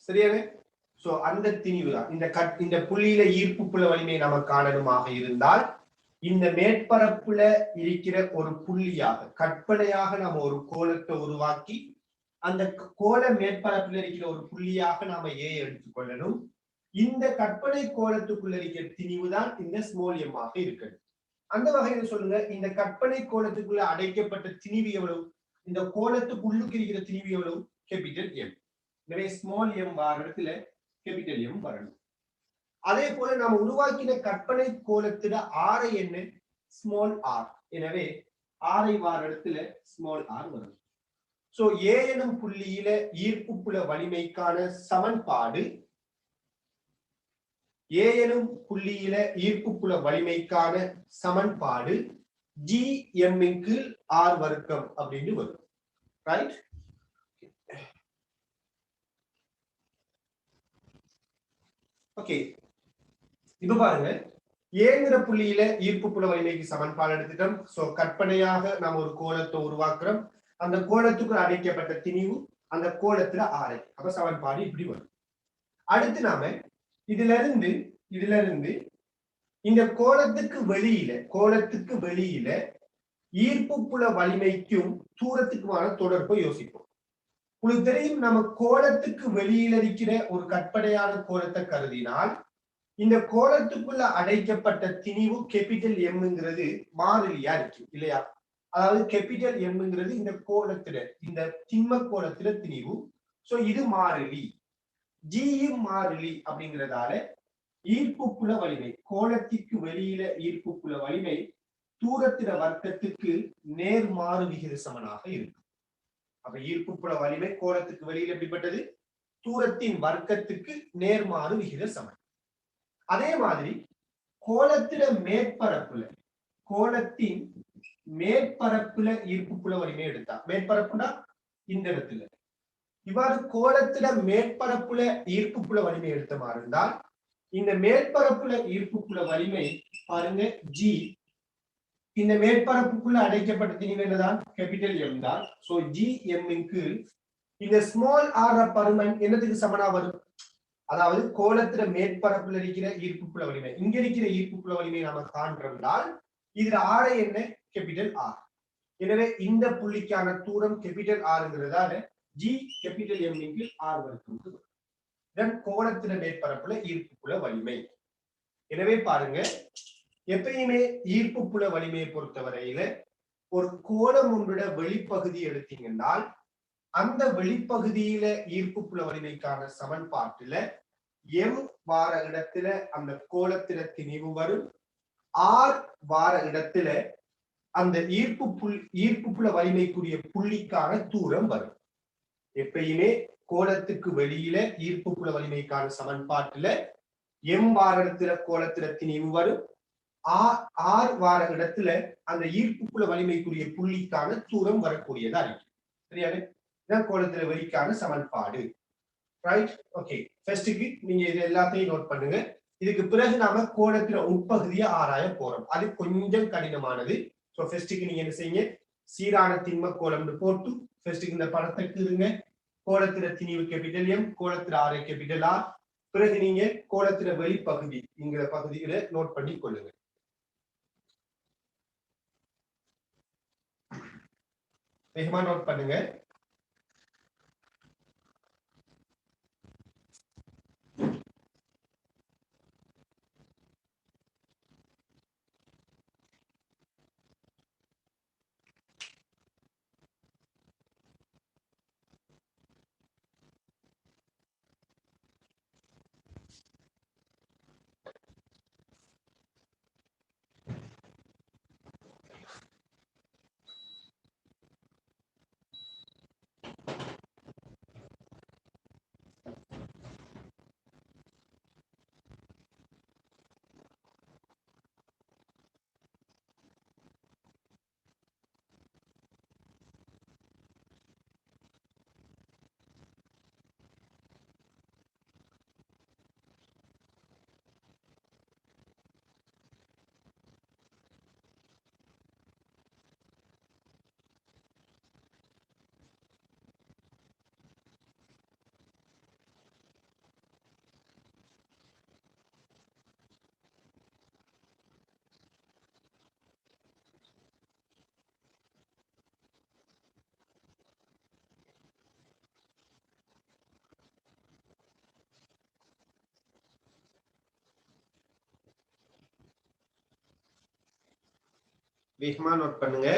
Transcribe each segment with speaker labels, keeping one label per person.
Speaker 1: சரியானே? சோ அந்த திணிவு தான் இந்த புள்ளியில ஈர்ப்பு புல வலிமை நம்ம காணணுமாக இருந்தால் இந்த மேற்பரப்புல இருக்கிற ஒரு புள்ளியாக கற்பனையாக நம்ம ஒரு கோலத்தை உருவாக்கி அந்த கோல மேற்பரப்புல இருக்கிற ஒரு புள்ளியாக நாம ஏ எடுத்துக்கொள்ளணும். இந்த கற்பனை கோலத்துக்குள்ள இருக்கிற திணிவு தான் இந்த ஸ்மால் எம் ஆக இருக்கிறது. அந்த வகையில சொல்லுங்க, இந்த கற்பனை கோலத்துக்குள்ள அடைக்கப்பட்ட திணிவு எவ்வளவு? இந்த கோலத்துக்கு உள்ளுக்கு இருக்கிற திணிவு எவ்வளவு? Capital M. எனவே ஸ்மால் எம் வார இடத்துல கேபிட்டல் எம் வரணும். அதே போல நாம் உருவாக்கின கற்பனை கோலத்தில ஆரை என்ன? Small R. எனவே ஆரை வார இடத்துல ஸ்மால் ஆர் வரும். சோ ஏ எனும் புள்ளியில ஈர்ப்பு புல வலிமைக்கான சமன்பாடு ஏ எனும் புள்ளியில ஈர்ப்பு புல வலிமைக்கான சமன்பாடு ஜி எம் கீழ் ஆர் வர்க்கம் அப்படின்னு வரும். ரைட்? ஓகே, இப்ப பாருங்க, ஏங்கிற புள்ளியில ஈர்ப்பு புல வலிமைக்கு சமன்பாடு எடுத்துட்டோம். சோ கற்பனையாக நாம் ஒரு கோலத்தை உருவாக்குறோம். அந்த கோலத்துக்கு அடைக்கப்பட்ட திணிவு அந்த கோலத்துல ஆரை. அப்ப சமன்பாடு இப்படி வரும். அடுத்து நாம இதுல இருந்து இந்த கோலத்துக்கு வெளியில ஈர்ப்பு புல வலிமைக்கும் தூரத்துக்குமான தொடர்பை யோசிப்போம். உங்களுக்கு தெரியும், நம்ம கோலத்துக்கு வெளியில இருக்கிற ஒரு கற்பனையான கோலத்தை கருதினால் இந்த கோலத்துக்குள்ள அடைக்கப்பட்ட திணிவு கேபிட்டல் எம்ங்கிறது மாறிலியா இருக்கு இல்லையா? அதாவது கேபிட்டல் எம்ங்கிறது இந்த கோலத்துல இந்த திண்ம கோலத்துல திணிவு. சோ இது மாறிலி, ஜியும் மாறிலி. அப்படிங்கிறதால ஈர்ப்பு புல வலிமை கோலத்திற்கு வெளியில ஈர்ப்பு புல வலிமை தூரத்தின வர்க்கத்துக்கு நேர்மாறு விகித சமனாக இருக்கும். அப்ப ஈர்ப்பு புல வலிமை கோலத்துக்கு வெளியில எப்படிப்பட்டது? தூரத்தின் வர்க்கத்துக்கு நேர்மாறு விகித சமன். அதே மாதிரி கோலத்தின் மேற்பரப்புல ஈர்ப்பு புல வலிமை எடுத்தா, மேற்பரப்புனா இந்த இடத்துல இவ்வாறு கோலத்தில மேற்பரப்புல ஈர்ப்பு புல வலிமை எடுத்த மாதிரி இருந்தால் இந்த மேற்பரப்புல ஈர்ப்பு புல வலிமை பாருங்க ஜி, இந்த மேற்பரப்புக்குள்ள அடைக்கப்பட்ட திணிவு என்னதான்? கேபிட்டல் எம் தான். சோ ஜி எம் கீழ் இந்த ஸ்மால் ஆர் பருமன் என்னத்துக்கு சமனா வரும்? அதாவது கோலத்தில மேற்பரப்புல இருக்கிற ஈர்ப்பு புல வலிமை, இங்க இருக்கிற ஈர்ப்பு புல வலிமை நாம காண்றோம்னால் இதுல ஆரை என்ன? Capital R. எனவே இந்த புள்ளிக்கான தூரம் கேபிட்டல் ஆர்ங்கிறதால ஜி கேபிட்டல் எம் கீழ் ஆர் வர்க்கம். இதன் கோலத்தில மேற்பரப்புல ஈர்ப்பு புல வலிமை. எனவே பாருங்க, எப்பயுமே ஈர்ப்பு புல வலிமையை பொறுத்தவரையில ஒரு கோலம் ஒன்றோட வெளிப்பகுதி எடுத்தீங்கன்னால் அந்த வெளிப்பகுதியில ஈர்ப்பு புல வலிமைக்கான சமன்பாட்டுல எம் வார இடத்துல அந்த கோலத்தில திணிவு வரும், ஆர் வார இடத்துல அந்த ஈர்ப்பு புல வலிமைக்குரிய புள்ளிக்கான தூரம் வரும். எப்பயுமே கோலத்துக்கு வெளியில ஈர்ப்பு புல வலிமைக்கான சமன்பாட்டுல எம் வார இடத்துல கோலத்தில திணிவு வரும், ஆர் வார இடத்துல அந்த ஈர்ப்பு புல வலிமைக்குரிய புள்ளிக்கான தூரம் வரக்கூடியதா இருக்கு. சரியானே? கோலத்தில வெளிக்கான சமன்பாடு. ரைட்? ஓகே, ஃபர்ஸ்ட்க்கு நீங்க இது எல்லாத்தையும் நோட் பண்ணுங்க. இதுக்கு பிறகு நாம கோலத்தில உட்பகுதியை ஆராய போறோம். அது கொஞ்சம் கடினமானது. சோ ஃபர்ஸ்ட்க்கு நீங்க என்ன செய்யுங்க, சீரான திண்ம கோலம்னு போட்டு ஃபர்ஸ்ட்க்கு இந்த படத்தை கீறுங்க. கோலத்தில திணிவு கேபிட்டல் எம், கோலத்தில ஆரை கேபிட்டல் ஆர். பிறகு நீங்க கோலத்தில வெளிப்பகுதி என்கிற பகுதியில நோட் பண்ணி கொள்ளுங்க. வேகமா நோட் பண்ணுங்க. வேகமா நோட் பண்ணுங்க.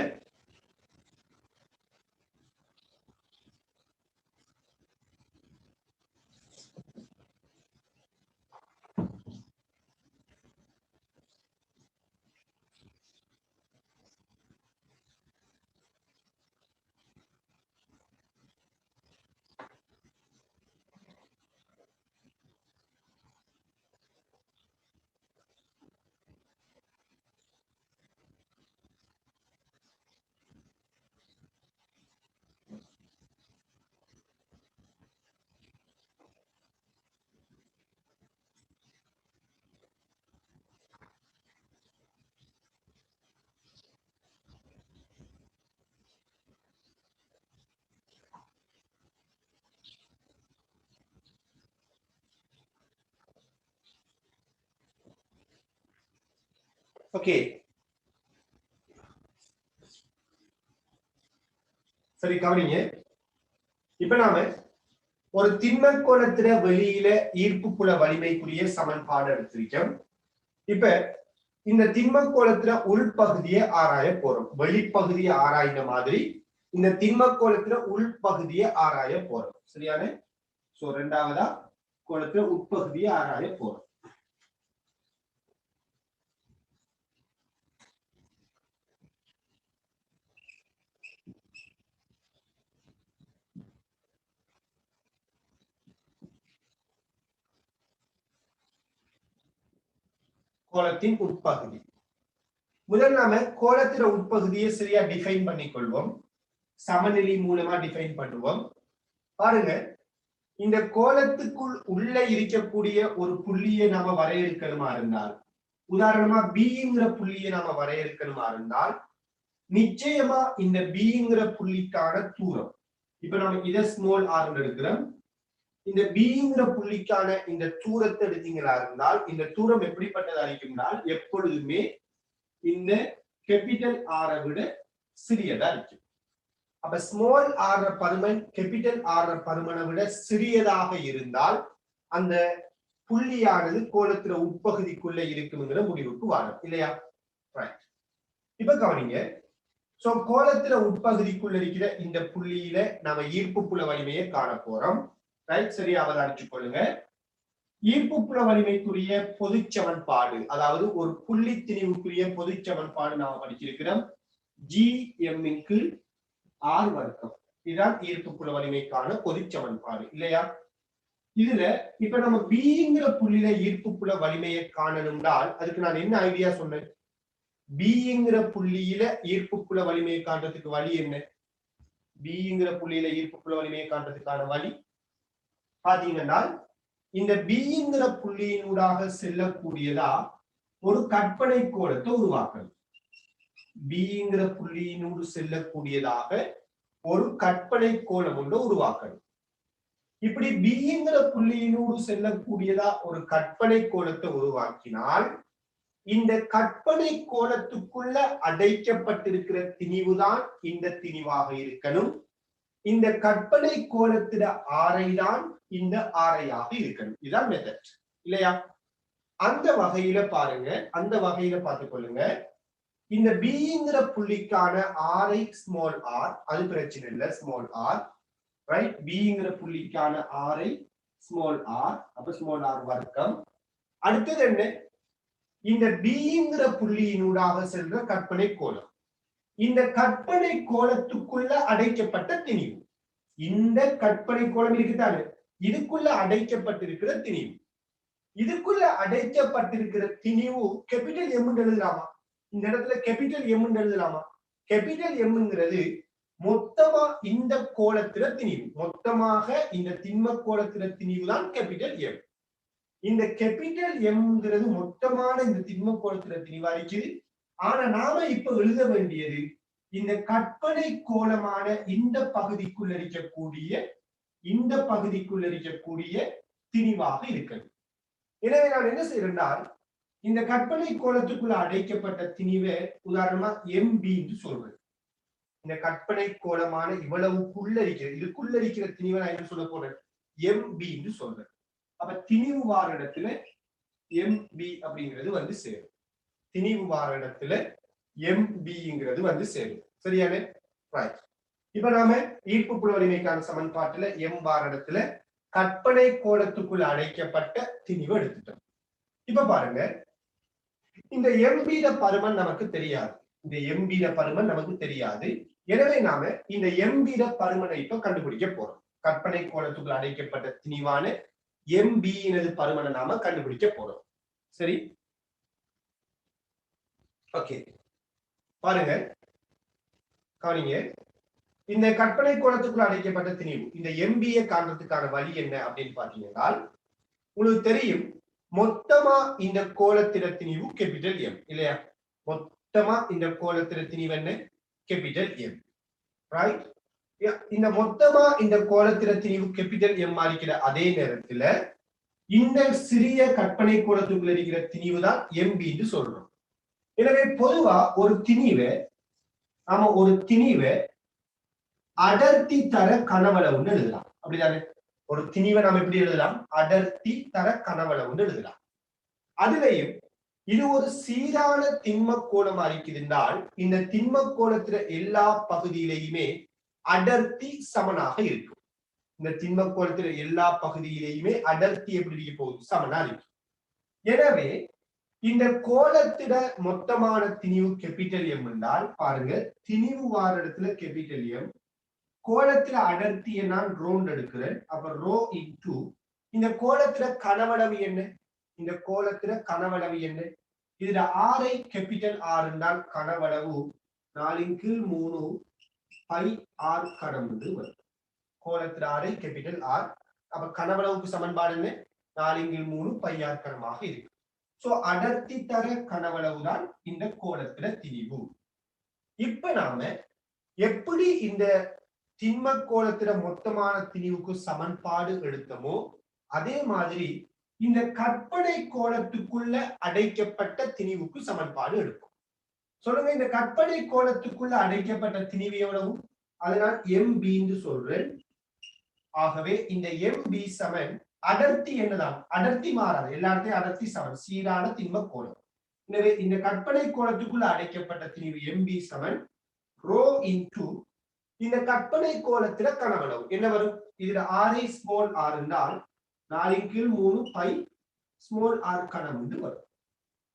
Speaker 1: ஓகே, சரி கவனிங்க. இப்ப நாம ஒரு திண்ம கோளத்தில வெளியில ஈர்ப்பு புல வலிமைக்குரிய சமன்பாடு எடுத்திருக்கோம். இப்ப இந்த திண்ம கோளத்தில உள்பகுதியை ஆராய போறோம். வெளிப்பகுதியை ஆராய்ந்த மாதிரி இந்த திண்ம கோளத்தில உள்பகுதியை ஆராய போறோம். சரியான? சோ இரண்டாவதா கோளத்தில உட்பகுதியை ஆராய போறோம். கோளத்தின் உட்பகுதி. முதல் நாம கோளத்தில உட்பகுதியை சரியா டிஃபைன் பண்ணிக்கொள்வோம். சமநிலை மூலமா டிஃபைன் பண்ணுவோம். பாருங்க, இந்த கோளத்துக்குள் உள்ள இருக்கக்கூடிய ஒரு புள்ளியை நாம வரையறுக்கணுமா இருந்தால், உதாரணமா பிங்கிற புள்ளியை நாம வரையறுக்கணுமா இருந்தால், நிச்சயமா இந்த பிங்கிற புள்ளிக்கான தூரம், இப்ப நம்ம இதை ஸ்மால் ஆர் எடுக்கிறோம். இந்த பிங்கிற புள்ளிக்கான இந்த தூரத்தை எடுத்தீங்களா இருந்தால், இந்த தூரம் எப்படிப்பட்டதா இருக்கும்னால் எப்பொழுதுமே இந்த கேபிட்டல் ஆரை விட சிறியதா இருக்கும். அப்ப ஸ்மால் ஆர் பருமன் கேபிட்டல் ஆர் பருமனை விட சிறியதாக இருந்தால் அந்த புள்ளியானது கோளத்துல உட்பகுதிக்குள்ள இருக்குங்கிற முடிவுக்கு வரும் இல்லையா? ரைட். இப்ப கவனிங்க. சோ கோளத்துல உட்பகுதிக்குள்ள இருக்கிற இந்த புள்ளியில நாம ஈர்ப்பு புல வலிமையை காண போறோம். ரைட், சரியா அவதானிச்சுக் கொள்ளுங்க. ஈர்ப்பு புல வலிமைக்குரிய பொது சமன்பாடு, அதாவது ஒரு புள்ளி திணிவுக்குரிய பொது சமன்பாடு நாம படிச்சிருக்கிறோம். Gm/r வர்க்கம். இதுதான் ஈர்ப்பு புல வலிமைக்கான பொது சமன்பாடு இல்லையா? இதுல இப்ப நம்ம பிங்கிற புள்ளியில ஈர்ப்பு புல வலிமையை காணணும்னால் அதுக்கு நான் என்ன ஐடியா சொன்னேன்? பிங்கிற புள்ளியில ஈர்ப்பு புல வலிமையை காண்றதுக்கு வழி என்ன? பிங்கிற புள்ளியில ஈர்ப்பு புல வலிமையை காண்றதுக்கான வழி பாத்தீங்கன்னா, இந்த பிங்கிற புள்ளியினூடாக செல்லக்கூடியதா ஒரு கற்பனை கோளத்தை உருவாக்கணும். பிங்கிற புள்ளியினூடு செல்லக்கூடியதாக ஒரு கற்பனை கோளம் ஒன்று உருவாக்கணும். இப்படி பிங்கிற புள்ளியினூடு செல்லக்கூடியதா ஒரு கற்பனை கோளத்தை உருவாக்கினால் இந்த கற்பனை கோளத்துக்குள்ள அடைக்கப்பட்டிருக்கிற திணிவுதான் இந்த திணிவாக இருக்கணும். இந்த கற்பனை கோளத்தில ஆரைதான் இந்த ஆரையாக இருக்கணும். இதுதான் மெத்தட் இல்லையா? அந்த வகையில பாருங்க, அந்த வகையில பார்த்துக் கொள்ளுங்க. இந்த பிங்கிற புள்ளிக்கான ஆரை ஸ்மால் ஆர், அது பிரச்சனை இல்லை, ஸ்மால் ஆர். ரைட், பிங்கிற புள்ளிக்கான ஆரை ஸ்மால் ஆர், அப்ப ஸ்மால் ஆர் வர்க்கம். அடுத்தது என்ன? இந்த பிங்கிற புள்ளியினூடாக செல்ற கற்பனை கோளம், இந்த கற்பனை கோளத்துக்குள்ள அடைக்கப்பட்ட திணிவு. இந்த கற்பனை கோளம் இருக்குதானே, இதுக்குள்ள அடைக்கப்பட்டிருக்கிற திணிவு. இதுக்குள்ள அடைக்கப்பட்டிருக்கிற திணிவு கேபிட்டல் எம் எழுதலாமா? இந்த இடத்துல கேபிட்டல் எம் எழுதலாமா? கேபிட்டல் எம்ங்கிறது மொத்தமா இந்த கோளத்தில திணிவு, மொத்தமாக இந்த திண்ம கோளத்தில திணிவு தான் கேபிட்டல் எம். இந்த கேபிட்டல் எம்ங்கிறது மொத்தமான இந்த திண்ம கோளத்தில திணிவா இருக்குது. ஆனா நாம இப்ப எழுத வேண்டியது இந்த கற்பனை கோளமான இந்த பகுதிக்குள்ள இருக்கக்கூடிய திணிவாக இருக்கிறது. எனவே நான் என்ன செய்யறேன்னால், இந்த கற்பனை கோளத்துக்குள்ள அடைக்கப்பட்ட திணிவை உதாரணமா எம்பி என்று சொல்வது. இந்த கற்பனை கோளமான இவ்வளவுக்குள்ள இருக்கிறது, இதுக்குள்ள இருக்கிற திணிவை நான் என்ன சொல்ல போறேன்? எம்பி என்று சொல்றேன். அப்ப திணிவு வார இடத்துல எம்பி அப்படிங்கிறது வந்து சேரும். திணிவு வார இடத்துல MBங்கிறது வந்து சேரும். சரியானே? ரைட். இப்ப நாம ஈர்ப்பு புல வலிமைக்கான சமன்பாட்டுல M பார் இடத்துல கற்பனை கோளத்துக்குள் அடைக்கப்பட்ட திணிவு எடுத்துட்டோம். இப்ப பாருங்க, இந்த MB பருமன் நமக்கு தெரியாது. இந்த MB பருமன் நமக்கு தெரியாது. எனவே நாம இந்த MB பருமனை இப்ப கண்டுபிடிக்க போறோம். கற்பனை கோளத்துக்குள் அடைக்கப்பட்ட திணிவான MB பருமனை நாம கண்டுபிடிக்க போறோம். சரி, ஓகே. பாருங்க, கவனிங்க. இந்த கற்பனை கோளத்துக்குள் அடைக்கப்பட்ட திணிவு இந்த MB காண்றதுக்கான வழி என்ன அப்படின்னு பாத்தீங்கன்னா, உங்களுக்கு தெரியும் மொத்தமா இந்த கோளத்திட திணிவு கேபிட்டல் M இல்லையா? மொத்தமா இந்த கோளத்திட திணிவு என்ன? Capital M. ரைட்? இந்த மொத்தமா இந்த கோளத்திட திணிவு கேபிட்டல் M இருக்கிற அதே நேரத்துல இந்த சிறிய கற்பனை கோளத்துக்குள்ள இருக்கிற திணிவு தான் MB என்று சொல்றோம். எனவே பொதுவா ஒரு திணிவை அடர்த்தி தர கனவளவுன்னு எழுதலாம். அப்படிதானே? ஒரு திணிவை நாம் எப்படி எழுதலாம்? அடர்த்தி தர கனவளவுன்னு எழுதலாம். அதுலயும் இது ஒரு சீரான திண்ம கோளமா இருக்குதுன்றால் இந்த திண்ம கோளத்துல எல்லா பகுதியிலையுமே அடர்த்தி சமனாக இருக்கும். இந்த திண்ம கோளத்துல எல்லா பகுதியிலையுமே அடர்த்தி எப்படி இருக்க போகுது? சமனா இருக்கு. எனவே இந்த கோளத்திட மொத்தமான திணிவு கேபிட்டல் M என்றால் பாருங்க, திணிவு வார இடத்துல கேபிட்டல் M, கோளத்தில அடர்த்தியை நான் ரோண்ட் எடுக்கிறேன். அப்ப ரோ இன்டு இந்த கோளத்தில கனவளவு என்ன? இந்த கோளத்தில கனவளவு என்ன? இதுல ஆரை கேபிட்டல் R என்றால் கனவளவு 4/3 பை R கனம் என்று வரும். கோளத்தில ஆரை கேபிட்டல் R. அப்ப கனவளவுக்கு சமன்பாடு என்ன? 4/3 பை R கனமாக இருக்கு. சோ அடர்த்தி தர கனவளவு தான் இந்த கோளத்தில திணிவு. இப்ப நாம எப்படி இந்த திண்ம கோளத்தில மொத்தமான திணிவுக்கு சமன்பாடு எடுத்தமோ அதே மாதிரி இந்த கற்பனை கோளத்துக்குள்ள அடைக்கப்பட்ட திணிவுக்கு சமன்பாடு எடுக்கும். சொல்லுங்க, இந்த கற்பனை கோளத்துக்குள்ள அடைக்கப்பட்ட திணிவு எவ்வளவு? அதனால் MB என்று சொல்றேன். ஆகவே இந்த MB சமன் அடர்த்தி என்னதான்? அடர்த்தி மாறாது, எல்லாத்தையும் அடர்த்தி சமன், சீரான திண்ம கோளம். எனவே இந்த கற்பனை கோளத்துக்குள்ள அடைக்கப்பட்ட திணிவு MB சமன் ரோ இன்டு இந்த கற்பனை கோளத்தில கனவளவு என்ன வரும்? இதுல RI ஸ்மால் r என்றால் 4/3 பை ஸ்மால் r கனம் என்று வரும்.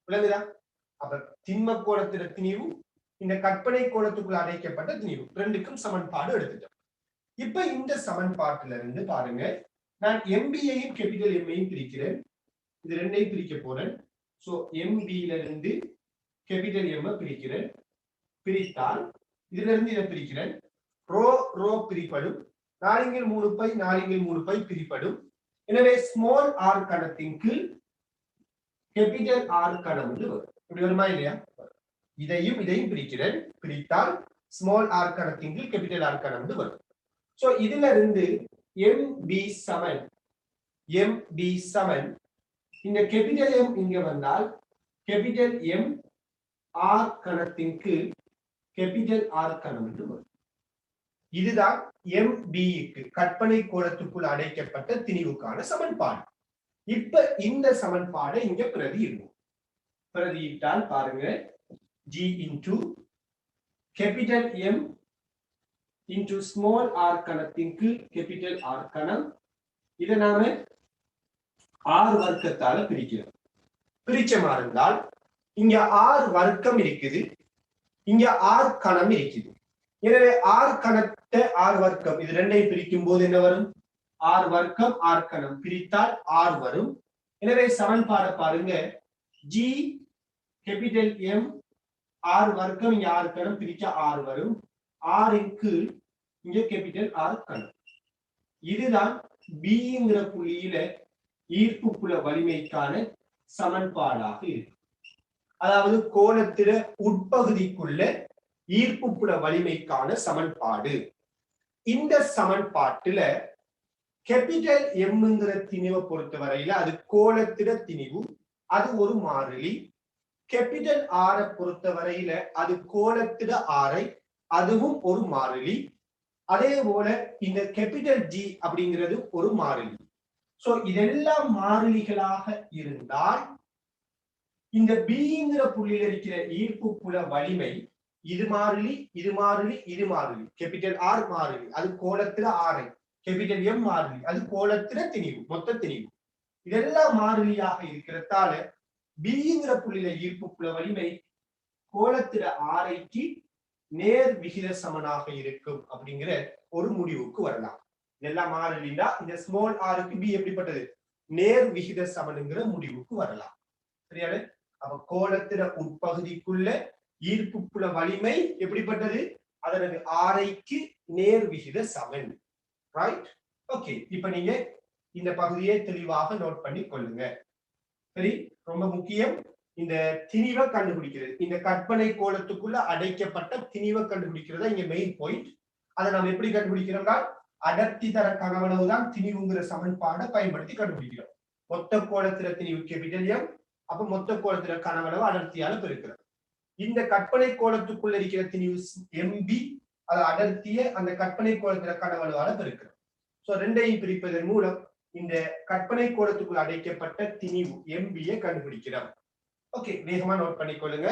Speaker 1: விளங்குதா? அப்ப திண்ம கோளத்தில திணிவு இந்த கற்பனை கோளத்துக்குள்ள அடைக்கப்பட்ட திணிவு ரெண்டுக்கும் சமன்பாடு எடுத்துட்டோம். இப்ப இந்த சமன்பாட்டில இருந்து பாருங்க, நான் MB-யையும் கேபிட்டல் M-ஐயும் பிரிக்கிறேன். இது ரெண்டையும் பிரிக்க போறேன். சோ MB-ல இருந்து கேபிட்டல் M பிரிக்கிறேன். பிரித்தால் இதுல இருந்து இதை பிரிக்கிறேன். ரோ பிரிப்படும். 4/3 பை 4/3 பை பிரிப்படும். எனவே ஸ்மால் r கணத்தின் கீழ் கேபிட்டல் R கணம் என்று வரும். இப்படி வருமா இல்லையா? இதையும் பிரிக்கிறேன். பிரித்தால் ஸ்மால் r கணத்தின் கீழ் கேபிட்டல் R கணம் என்று வரும். சோ இதுல இருந்து MB சமன் இந்த கேபிட்டல் M இங்க வந்தால் கேபிட்டல் M R கணத்தின் கீழ் கேபிட்டல் R கணம் என்று வரும். இதுதான் MB-க்கு கற்பனை கோளத்துக்குள் அடைக்கப்பட்ட திணிவுக்கான சமன்பாடு. இப்ப இந்த சமன்பாடை இங்க பிரதியிடுவோம். பிரதியிட்டால் பாருங்க, G into capital M into small r கணத்தின் கீழ் கேபிட்டல் R கணம். இதை நாம R வர்க்கத்தால பிரிக்கிறோம். பிரிச்சமா இருந்தால் இங்க R வர்க்கம் இருக்குது, இங்க R கணம் இருக்குது. எனவே R கணத்தை R வர்க்கம் இது ரெண்டையும் பிரிக்கும் போது என்ன வரும்? R வர்க்கம் R கணம் பிரித்தால் R வரும். எனவே சமன்பாடு பாருங்க, G கேபிட்டல் M R வர்க்கம் இங்க R கணம் பிரிக்க R வரும். R இன் கீழ் இங்க கேபிட்டல் R கணம். இதுதான் Bங்கிற புள்ளியில ஈர்ப்பு புல வலிமைக்கான சமன்பாடாக இருக்கு. அதாவது கோளத்தில உட்பகுதிக்குள்ள ஈர்ப்பு புல வலிமைக்கான சமன்பாடு. இந்த சமன்பாட்டுல கேபிட்டல் எம்ங்கிற திணிவை பொறுத்த வரையில அது கோளத்திட திணிவு, அது ஒரு மாறிலி. கேபிட்டல் ஆரை பொறுத்த வரையில அது கோளத்திட ஆரை, அதுவும் ஒரு மாறிலி. அதே போல இந்த கேபிட்டல் G அப்படிங்கிறது ஒரு மாறிலி. சோ இதெல்லாம் மாறிலிகளாக இருந்தால் இந்த பிங்கிற புள்ளியில இருக்கிற ஈர்ப்பு புல வலிமை இது மாறிலி இது மாறிலி இது மாறிலி கேபிட்டல் ஆர் மாறிலி அது கோலத்துல ஆரை கேபிட்டல் எம் மாறிலி அது கோலத்துல திணிவு மொத்த திணிவு இதெல்லாம் மாறிலியாக இருக்கிறதால பிங்கிற புள்ளியில ஈர்ப்பு புல வலிமை கோலத்துல ஆரைக்கு நேர் விகித சமனாக இருக்கும் அப்படிங்கிற ஒரு முடிவுக்கு வரலாம். இதெல்லாம் மாறிலின்னா இந்த ஸ்மால் ஆருக்கு பி எப்படிப்பட்டது நேர் விகித சமனுங்கிற முடிவுக்கு வரலாம். சரியாது? அப்ப கோலத்தில உட்பகுதிக்குள்ள ஈர்ப்பு புல வலிமை எப்படிப்பட்டது அதனது ஆரைக்கு நேர் விகித சமன். ரைட்? ஓகே, இப்ப நீங்க இந்த பகுதியை தெளிவாக நோட் பண்ணி கொள்ளுங்க. சரி, ரொம்ப முக்கியம். இந்த திணிவை கண்டுபிடிக்கிறது, இந்த கற்பனை கோலத்துக்குள்ள அடைக்கப்பட்ட திணிவை கண்டுபிடிக்கிறதா இங்க மெயின் பாயிண்ட். அதை நம்ம எப்படி கண்டுபிடிக்கிறோம்னா அடர்த்தி தர கனவளவுதான் திணிவுங்கிற சமன்பாடை பயன்படுத்தி கண்டுபிடிக்கிறோம். மொத்த கோலத்தில திணிவு கேபிட்டல் எம், அப்ப மொத்த கோலத்தில கனவளவு அடர்த்தியால பெருக்கிறோம். இந்த கற்பனை கோலத்துக்குள்ள இருக்கிற திணிவு எம்பி, அது அடர்த்திய அந்த கற்பனை கோலத்தில கனவளவால பெருக்கிறோம். சோ ரெண்டையும் பிரிப்பதன் மூலம் இந்த கற்பனை கோலத்துக்குள் அடைக்கப்பட்ட திணிவு எம்பியை கண்டுபிடிக்கிறோம். ஓகே, வேகமா நோட் பண்ணிக்கொள்ளுங்க.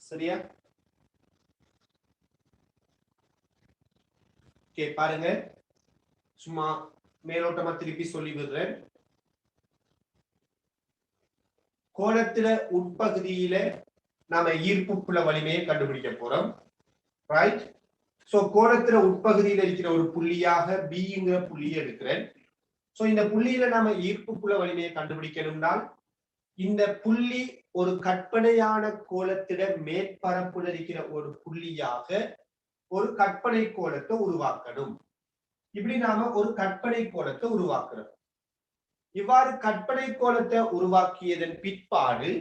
Speaker 1: சரியா? ஓகே, பாருங்க, சும்மா மேலோட்டமா திருப்பி சொல்லி விடுறேன். கோலத்துல உட்பகுதியில நாம ஈர்ப்பு புல வலிமையை கண்டுபிடிக்க போறோம். ரைட்? சோ கோலத்துல உட்பகுதியில இருக்கிற ஒரு புள்ளியாக பிங்கிற புள்ளியை எடுக்கிறேன். சோ இந்த புள்ளியில நாம ஈர்ப்பு புல வலிமையை கண்டுபிடிக்கணும்னால் இந்த புள்ளி ஒரு கற்பனையான கோலத்திட மேற்பரப்புல இருக்கிற ஒரு புள்ளியாக ஒரு கற்பனை கோலத்தை உருவாக்கணும். இப்படி நாம ஒரு கற்பனை கோலத்தை உருவாக்குறோம். இவ்வாறு கற்பனை கோலத்தை உருவாக்கியதன் பிற்பாடு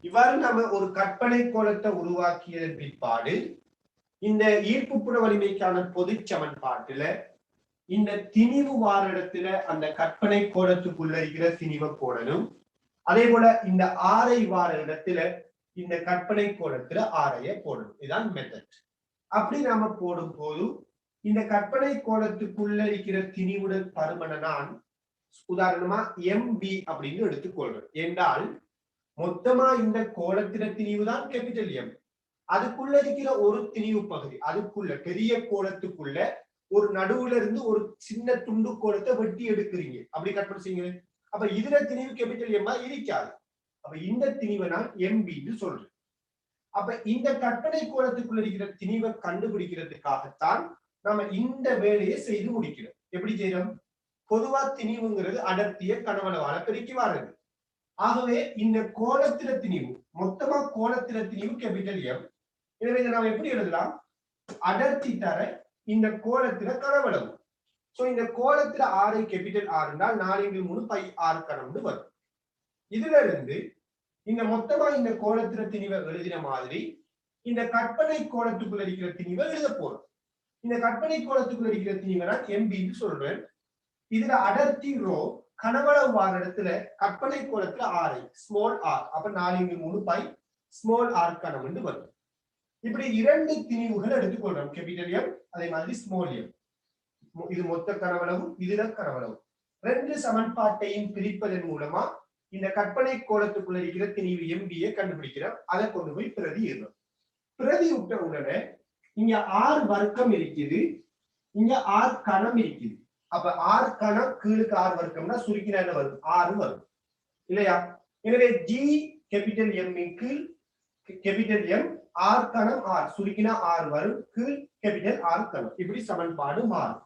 Speaker 1: இவ்வாறு நாம ஒரு கற்பனை கோலத்தை உருவாக்கியதன் பிற்பாடு இந்த ஈர்ப்பு புல வலிமைக்கான பொது சமன்பாட்டுல இந்த திணிவு வார இடத்துல அந்த கற்பனை கோலத்துக்குள்ள இருக்கிற திணிவை போடணும். அதே போல இந்த ஆரை வார இடத்துல இந்த கற்பனை கோலத்துல ஆரைய போடணும். இதுதான் மெத்தட். அப்படி நாம போடும் போது இந்த கற்பனை கோலத்துக்குள்ள இருக்கிற திணிவுடன் பருமனை நான் உதாரணமா MB அப்படின்னு எடுத்துக்கொள்றேன். என்றால் மொத்தமா இந்த கோலத்தின திணிவு தான் கேபிட்டல் M. அதுக்குள்ள இருக்கிற ஒரு திணிவு பகுதி, அதுக்குள்ள பெரிய கோலத்துக்குள்ள ஒரு நடுவுல இருந்து ஒரு சின்ன துண்டு கோலத்தை வெட்டி எடுக்கிறீங்க, அப்படி கற்பனை செய்யுங்க. அப்ப இதுல திணிவு கேபிட்டல் M இருக்காது. அப்ப இந்த திணிவை நான் MB சொல்றேன். அப்ப இந்த கற்பனை கோலத்துக்குள்ள இருக்கிற திணிவை கண்டுபிடிக்கிறதுக்காகத்தான் நாம இந்த வேலையை செய்து முடிக்கிறோம். எப்படி செய்யறோம்? பொதுவா திணிவுங்கிறது அடர்த்திய கனவளவால பெருக்கி வர்றது. ஆகவே இந்த கோலத்தில திணிவு, மொத்தமா கோலத்தில திணிவு கேபிட்டல் M. எனவே நாம் எப்படி எழுதலாம்? அடர்த்தி தர இந்த கோலத்தில கனவளவு. சோ இந்த கோலத்தில ஆரை கேபிட்டல் R என்றால் 4×3 பை R கனம்னு வரும். இதுல இருந்து இந்த மொத்தமா இந்த கோலத்தில திணிவை எழுதின மாதிரி இந்த கற்பனை கோலத்துக்குள்ள இருக்கிற திணிவை எழுத போறோம். இந்த கற்பனை கோலத்துக்குள்ள இருக்கிற திணிவை நான் MB சொல்றேன். இதுல அடர்த்தி ரோ, கனவளவு வார இடத்துல கற்பனை கோலத்துல ஆரை ஸ்மால் ஆர், அப்ப 4×3 பை ஸ்மால் ஆர் கனம் என்று வரும். இப்படி இரண்டு திணிவுகள் எடுத்துக்கொள்றோம், கேபிட்டல் M அதே மாதிரி ஸ்மால் M. இது மொத்த கனவளவு, இதுல கனவளவு. ரெண்டு சமன்பாட்டையும் பிரிப்பதன் மூலமா இந்த கற்பனை கோலத்துக்குள்ள இருக்கிற திணிவு MB கண்டுபிடிக்கிறோம். அதை கொண்டு போய் பிரதி இடுறோம். பிரதி விட்ட உடனே இங்க R வர்க்கம் இருக்குது, இங்க R கணம் இருக்குது. அப்ப R கணம் கீழுக்கு R வர்க்கம்னா சுருக்கினா என்ன வரும்? 6 வரும் இல்லையா? எனவே G கேபிட்டல் M கீழ் கேபிட்டல் M, R கணம் R சுருக்கினா R வரும், கீழ் கேபிட்டல் R கணம். இப்படி சமன்பாடு மாறும்.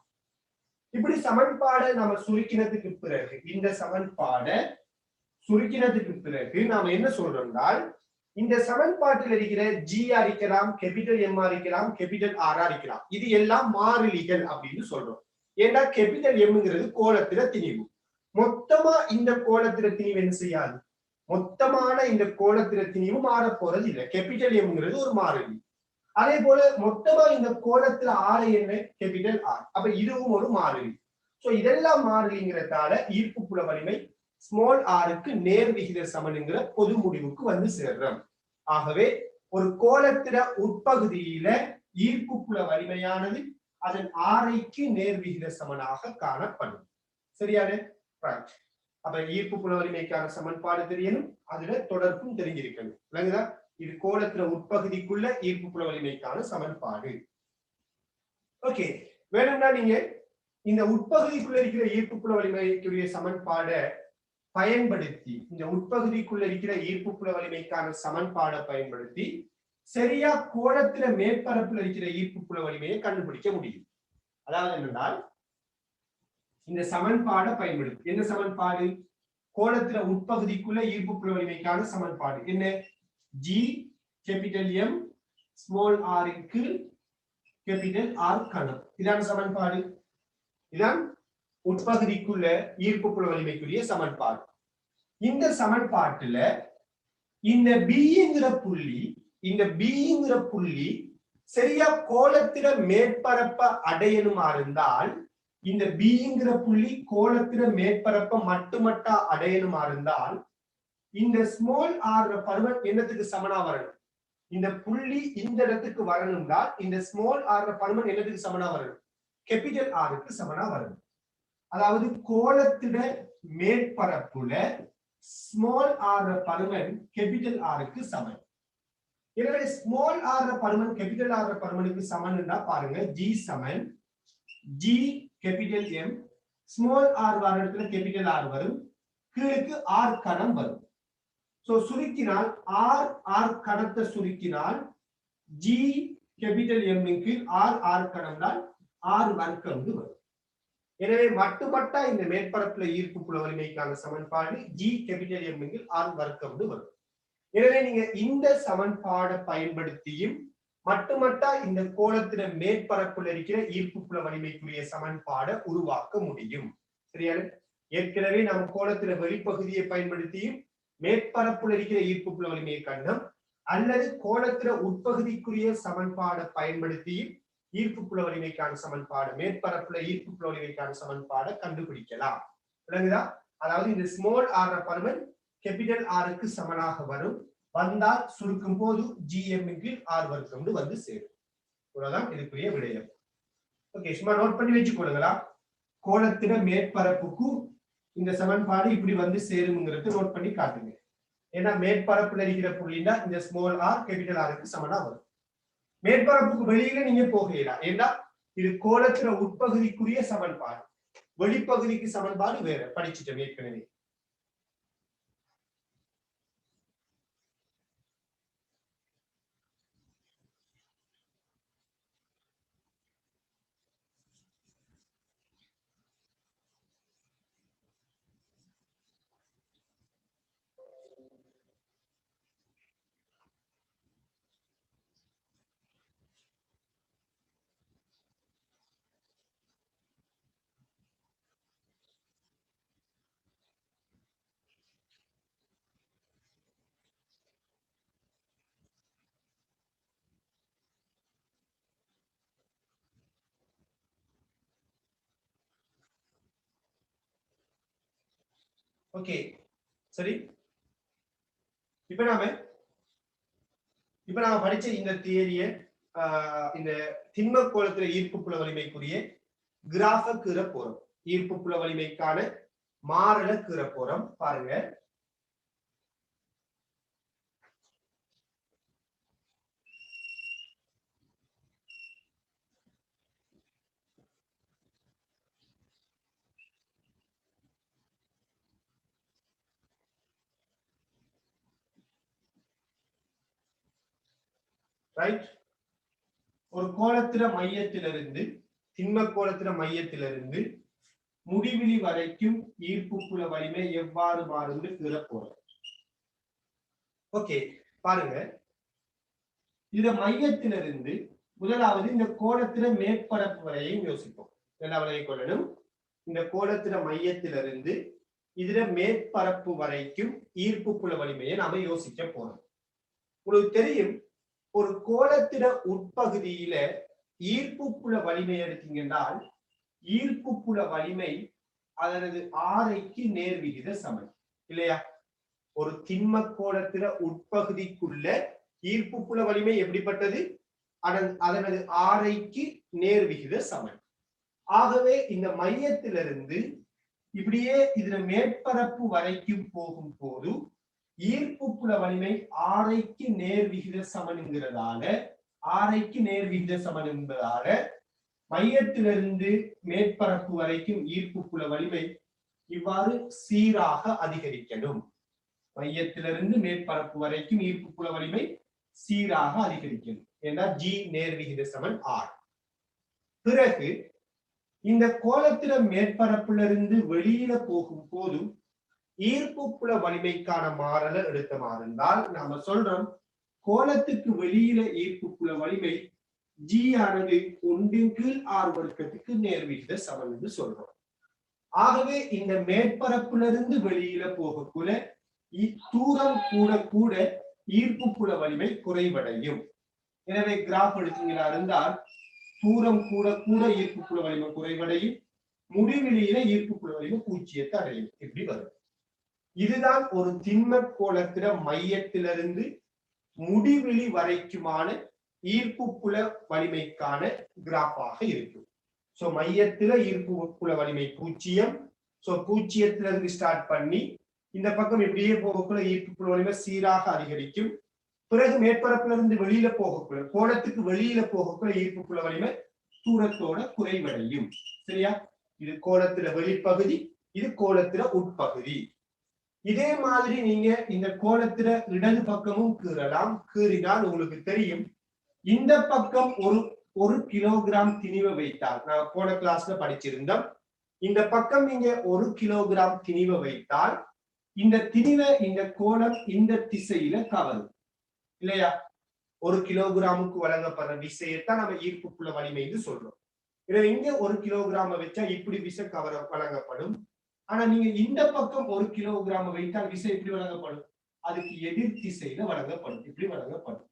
Speaker 1: இப்படி சமன்பாடை நாம சுருக்கினதுக்கு பிறகு, இந்த சமன்பாடை சுருக்கினதுக்கு பிறகு நாம என்ன சொல்றோம்னா, இந்த சமன்பாட்டில் இருக்கிற G அரிக்கலாம், கேபிட்டல் M அரிக்கலாம், கேபிட்டல் R அரிக்கலாம். இது எல்லாம் மாறிலிகள் அப்படின்னு சொல்றோம். ஏன்னா கேபிட்டல் Mங்கிறது கோலத்தில திணிவு. மொத்தமா இந்த கோலத்தில திணிவு என்ன செய்யாது? மொத்தமான இந்த கோலத்தில திணிவு மாற போறது இல்லை. கேபிட்டல் Mங்கிறது ஒரு மாறிலி. அதே போல மொத்தமா இந்த கோலத்துல ஆறு என்ன? Capital R. அப்ப இதுவும் ஒரு மாறிலி. சோ இதெல்லாம் மாறிலிங்கிறதால ஈர்ப்பு புல வலிமை ஸ்மால் ஆருக்கு நேர் விகித சமன்ங்கிற பொது முடிவுக்கு வந்து சேர்றோம். ஆகவே ஒரு கோலத்தில உட்பகுதியில ஈர்ப்பு புல வலிமையானது அதன் ஆரைக்கு நேர் விகித சமனாக காணப்படும். சரியான? அப்ப ஈர்ப்பு புல வலிமைக்கான சமன்பாடு தெரியணும், அதுல தொடர்பும் தெரிஞ்சிருக்கணும். விளங்குதா? இது கோலத்தில உட்பகுதிக்குள்ள ஈர்ப்பு புல வலிமைக்கான சமன்பாடு. ஓகே, வேணும்னா நீங்க இந்த உட்பகுதிக்குள்ள இருக்கிற ஈர்ப்பு புல வலிமைக்குரிய சமன்பாடை பயன்படுத்தி, இந்த உட்பகுதிக்குள்ள இருக்கிற ஈர்ப்பு புல வலிமைக்கான சமன்பாடை பயன்படுத்தி சரியா கோலத்தில மேற்பரப்புல இருக்கிற ஈர்ப்பு புல வலிமையை கண்டுபிடிக்க முடியும். அதாவது என்னென்றால், இந்த சமன்பாடை பயன்படுத்தி, என்ன சமன்பாடு? கோலத்தில உட்பகுதிக்குள்ள ஈர்ப்பு புல வலிமைக்கான சமன்பாடு என்ன? G capital M small r க்கு கேபிட்டல் R கணம். இதான சமன்பாடு. இதான் உட்பகுதிக்குள்ள ஈர்ப்பு புல வலிமைக்குரிய சமன்பாடு. இந்த சமன்பாட்டுல இந்த Bங்கிற புள்ளி, இந்த Bங்கிற புள்ளி சரியா கோலத்தில மேற்பரப்ப அடையணுமா இருந்தால், இந்த Bங்கிற புள்ளி கோலத்தில மேற்பரப்ப மட்டுமட்டா அடையணுமா இருந்தால், இந்த ஸ்மால் ஆர் பருமன் என்னத்துக்கு சமனா வரணும்? இந்த புள்ளி இந்த இடத்துக்கு வரணும்னா இந்த ஸ்மால் ஆர் பருமன் என்னத்துக்கு சமனா வரணும்? கேபிட்டல் ஆருக்கு சமனா வரணும். அதாவது கோலத்திட மேற்பரப்புல ஸ்மால் ஆர் பருமன் கேபிட்டல் ஆருக்கு சமன். எனவே ஸ்மால் ஆர் பருமன் கேபிட்டல் ஆர் பருமனுக்கு சமன்னா பாருங்க, G சமன் G capital M, small R வர இடத்துல கேபிட்டல் ஆர் வரும், கீழுக்கு R கணம் வரும். சோ சுருக்கினால் R கணத்தை சுருக்கினால் G கேபிட்டல் M இன் கீழ் R R கணம்னால் R வர்க்கம் வரும். எனவே மட்டுமட்டா இந்த மேற்பரப்புல ஈர்ப்பு புல வலிமைக்கான சமன்பாடு G கேபிட்டல் M இன் கீழ் R வர்க்கம் வரும். எனவே நீங்க இந்த சமன்பாடை பயன்படுத்தியும் மட்டுமட்டா இந்த கோளத்தின மேற்பரப்புல இருக்கிற ஈர்ப்பு புல வலிமைக்குரிய சமன்பாடை உருவாக்க முடியும். சரியா? ஏற்கனவே நாம் கோளத்தின வெளிப்பகுதியை பயன்படுத்தியும் மேற்பரப்புல இருக்கிற ஈர்ப்பு புல வலிமையை கண்டோம், அல்லது கோளத்தின உட்பகுதிக்குரிய சமன்பாடை பயன்படுத்தியும் ஈர்ப்பு புல வலிமைக்கான சமன்பாடு மேற்பரப்புல ஈர்ப்பு புல வலிமைக்கான சமன்பாடை கண்டுபிடிக்கலாம். விளங்குதா? அதாவது இந்த ஸ்மால் ஆர் பருமன் கேபிட்டல் ஆருக்கு சமனாக வரும். வந்தால் சுருக்கும் போது GM கீழ் R வர்க்கம் வந்து சேரும். இவ்வளவுதான் இதுக்குரிய விடயம். ஓகே, சும்மா நோட் பண்ணி வச்சுக்கொள்ளுங்களா. கோளத்தின மேற்பரப்புக்கு இந்த சமன்பாடு இப்படி வந்து சேருங்கிறது நோட் பண்ணி காட்டுங்க. ஏன்னா மேற்பரப்புல இருக்கிற புள்ளினா இந்த ஸ்மால் ஆர் கேபிட்டல் ஆருக்கு சமனா வரும். மேற்பரப்புக்கு வெளியில நீங்க போகலாம். ஏன்னா இது கோளத்தின உட்பகுதிக்குரிய சமன்பாடு, வெளிப்பகுதிக்கு சமன்பாடு வேற படிச்சுட்டோம் ஏற்கனவே. ஓகே, சரி. இப்ப நாம படிச்ச இந்த தியரிய இந்த திண்ம கோளத்துல ஈர்ப்பு புல வலிமைக்குரிய கிராஃப கீற போறோம். ஈர்ப்பு புல வலிமைக்கான மாறல கீற போறோம். பாருங்க, ரைட். ஒரு கோளத்தில மையத்திலிருந்து திண்ம கோளத்தில மையத்திலிருந்து முடிவிலி வரைக்கும் ஈர்ப்பு புல வலிமை எவ்வாறு மாறும் கீற போறோம். ஓகே, பாருங்க, இந்த மையத்திலிருந்து முதலாவது இந்த கோளத்தில மேற்பரப்பு வரையும் யோசிப்போம். இரண்டாவது கொள்ளணும், இந்த கோளத்தில மையத்திலிருந்து இதுல மேற்பரப்பு வரைக்கும் ஈர்ப்பு புல வலிமையை நாம யோசிக்க போறோம். உங்களுக்கு தெரியும், ஒரு கோளத்தில உட்பகுதியில ஈர்ப்பு புல வலிமை எடுத்தீங்கன்னால் ஈர்ப்பு புல வலிமை அதனது ஆரைக்கு நேர்விகித சமன் இல்லையா? ஒரு திண்ம கோளத்தில உட்பகுதிக்குள்ள ஈர்ப்பு புல வலிமை எப்படிப்பட்டது? அதனது ஆரைக்கு நேர்விகித சமன். ஆகவே இந்த மையத்திலிருந்து இப்படியே இதுல மேற்பரப்பு வரைக்கும் போகும் போது ஈர்ப்பு புல வலிமை ஆரைக்கு நேர்விகித சமன் என்கிறதால மையத்திலிருந்து மேற்பரப்பு வரைக்கும் ஈர்ப்பு புல வலிமை இவ்வாறு சீராக அதிகரிக்கணும். மையத்திலிருந்து மேற்பரப்பு வரைக்கும் ஈர்ப்பு புல வலிமை சீராக அதிகரிக்கணும். ஏன்னா G நேர்விகித சமன் R. பிறகு இந்த கோளத்தில மேற்பரப்பிலிருந்து வெளியில போகும் போது ஈர்ப்பு புல வலிமைக்கான மாறல எடுத்த மாறுந்தால் நாம சொல்றோம், கோளத்துக்கு வெளியில ஈர்ப்பு புல வலிமை G ஆனது 1/R வர்க்கத்துக்கு நேர்விகித சமன் என்று சொல்றோம். ஆகவே இந்த மேற்பரப்பிலிருந்து வெளியில போகக்குள்ள தூரம் கூட கூட ஈர்ப்பு புல வலிமை குறைவடையும். எனவே கிராஃப் எடுத்தீங்களா இருந்தால் தூரம் கூட கூட ஈர்ப்பு புல வலிமை குறைவடையும், முடிவிலியில ஈர்ப்பு புல வலிமை பூஜ்ஜியத்தை அடையும். இப்படி வரும். இதுதான் ஒரு திண்ம கோளத்தில மையத்திலிருந்து முடிவிலி வரைக்குமான ஈர்ப்பு புல வலிமைக்கான கிராஃபாக இருக்கும். சோ மையத்தில ஈர்ப்பு புல வலிமை 0. சோ 0 ஸ்டார்ட் பண்ணி இந்த பக்கம் இப்படியே போகக்குள்ள ஈர்ப்பு புல வலிமை சீராக அதிகரிக்கும். பிறகு மேற்பரப்பிலிருந்து வெளியில போகக்குள்ள கோளத்துக்கு வெளியில போகக்குள்ள ஈர்ப்பு புல வலிமை தூரத்தோட குறைவடையும். சரியா? இது கோளத்தில வெளிப்பகுதி, இது கோளத்தில உட்பகுதி. இதே மாதிரி நீங்க இந்த கோளத்தில இடது பக்கமும் கீறலாம். கீறினால் உங்களுக்கு தெரியும், இந்த பக்கம் ஒரு கிலோகிராம் திணிவை வைத்தால், நான் போன கிளாஸ்ல படிச்சிருந்தோம், இந்த பக்கம் நீங்க 1 கிலோகிராம் திணிவை வைத்தால் இந்த திணிவை இந்த கோணம் இந்த திசையில கவரும் இல்லையா? 1 கிலோகிராமுக்கு வழங்கப்படுற விசையத்தான் நம்ம ஈர்ப்பு புல வலிமை என்று சொல்றோம். எனவே இங்க 1 கிலோகிராம வச்சா இப்படி விசை வழங்கப்படும். ஆனா நீங்க இந்த பக்கம் 1 கிலோகிராம வைத்தால் விசை எப்படி வழங்கப்படும்? அதுக்கு எதிர் திசையில வழங்கப்படும், இப்படி வழங்கப்படும்.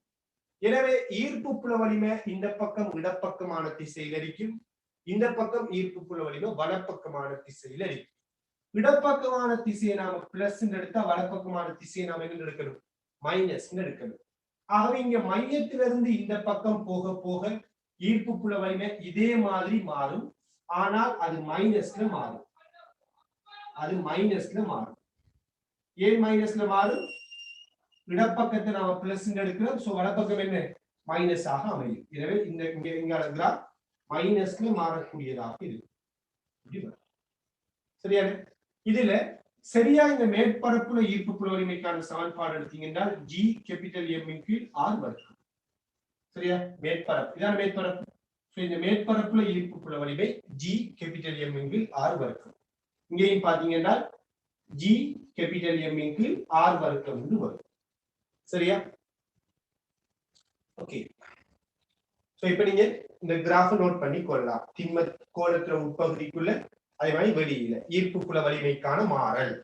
Speaker 1: எனவே ஈர்ப்பு புல வலிமை இந்த பக்கம் இடப்பக்கமான திசையில் இருக்கும், இந்த பக்கம் ஈர்ப்பு புல வலிமை வலப்பக்கமான திசையில் இருக்கும். இடப்பக்கமான திசையை நாம பிளஸ் எடுத்தா வலப்பக்கமான திசையை நாம என்ன எடுக்கணும்? மைனஸ் எடுக்கணும். ஆகவே இங்க மையத்திலிருந்து இந்த பக்கம் போக போக ஈர்ப்பு புல வலிமை இதே மாதிரி மாறும், ஆனால் அது மைனஸ்ல மாறும். அது மைனஸ்ல மாறும். ஏன் மைனஸ்ல மாறும்? இடப்பக்கத்தை நாம பிளஸ் எடுக்கிறோம், சோ வலப்பக்கம் என்ன? மைனஸ் ஆக அமையும். எனவே இந்த இங்க மைனஸ்ல மாறக்கூடியதாக இருக்கு. சரியா? இதுல சரியா இந்த மேற்பரப்புல ஈர்ப்பு புல வலிமைக்கான சமன்பாடு எடுத்தீங்கன்னா G கேபிட்டல் M இன் கீழ் R வர்க்கம். சரியா? மேற்பரப்பு இதான் மேற்பரப்பு. சோ இந்த மேற்பரப்புல ஈர்ப்பு புல வலிமை G கேபிட்டல் M இன் கீழ் R வர்க்கம். இங்கேயும் பாத்தீங்கன்னா G கேபிட்டல் M இன் கீழ் R வர்க்கம் என்று வரும். சரியா? ஓகே. சோ இப்போ நீங்க இந்த கிராஃப் நோட் பண்ணி கொள்ளலாம். திண்ம கோளத்துல உட்பகுதிக்குள்ள அதே மாதிரி வெளியில ஈர்ப்பு புல வலிமைக்கான மாறல்.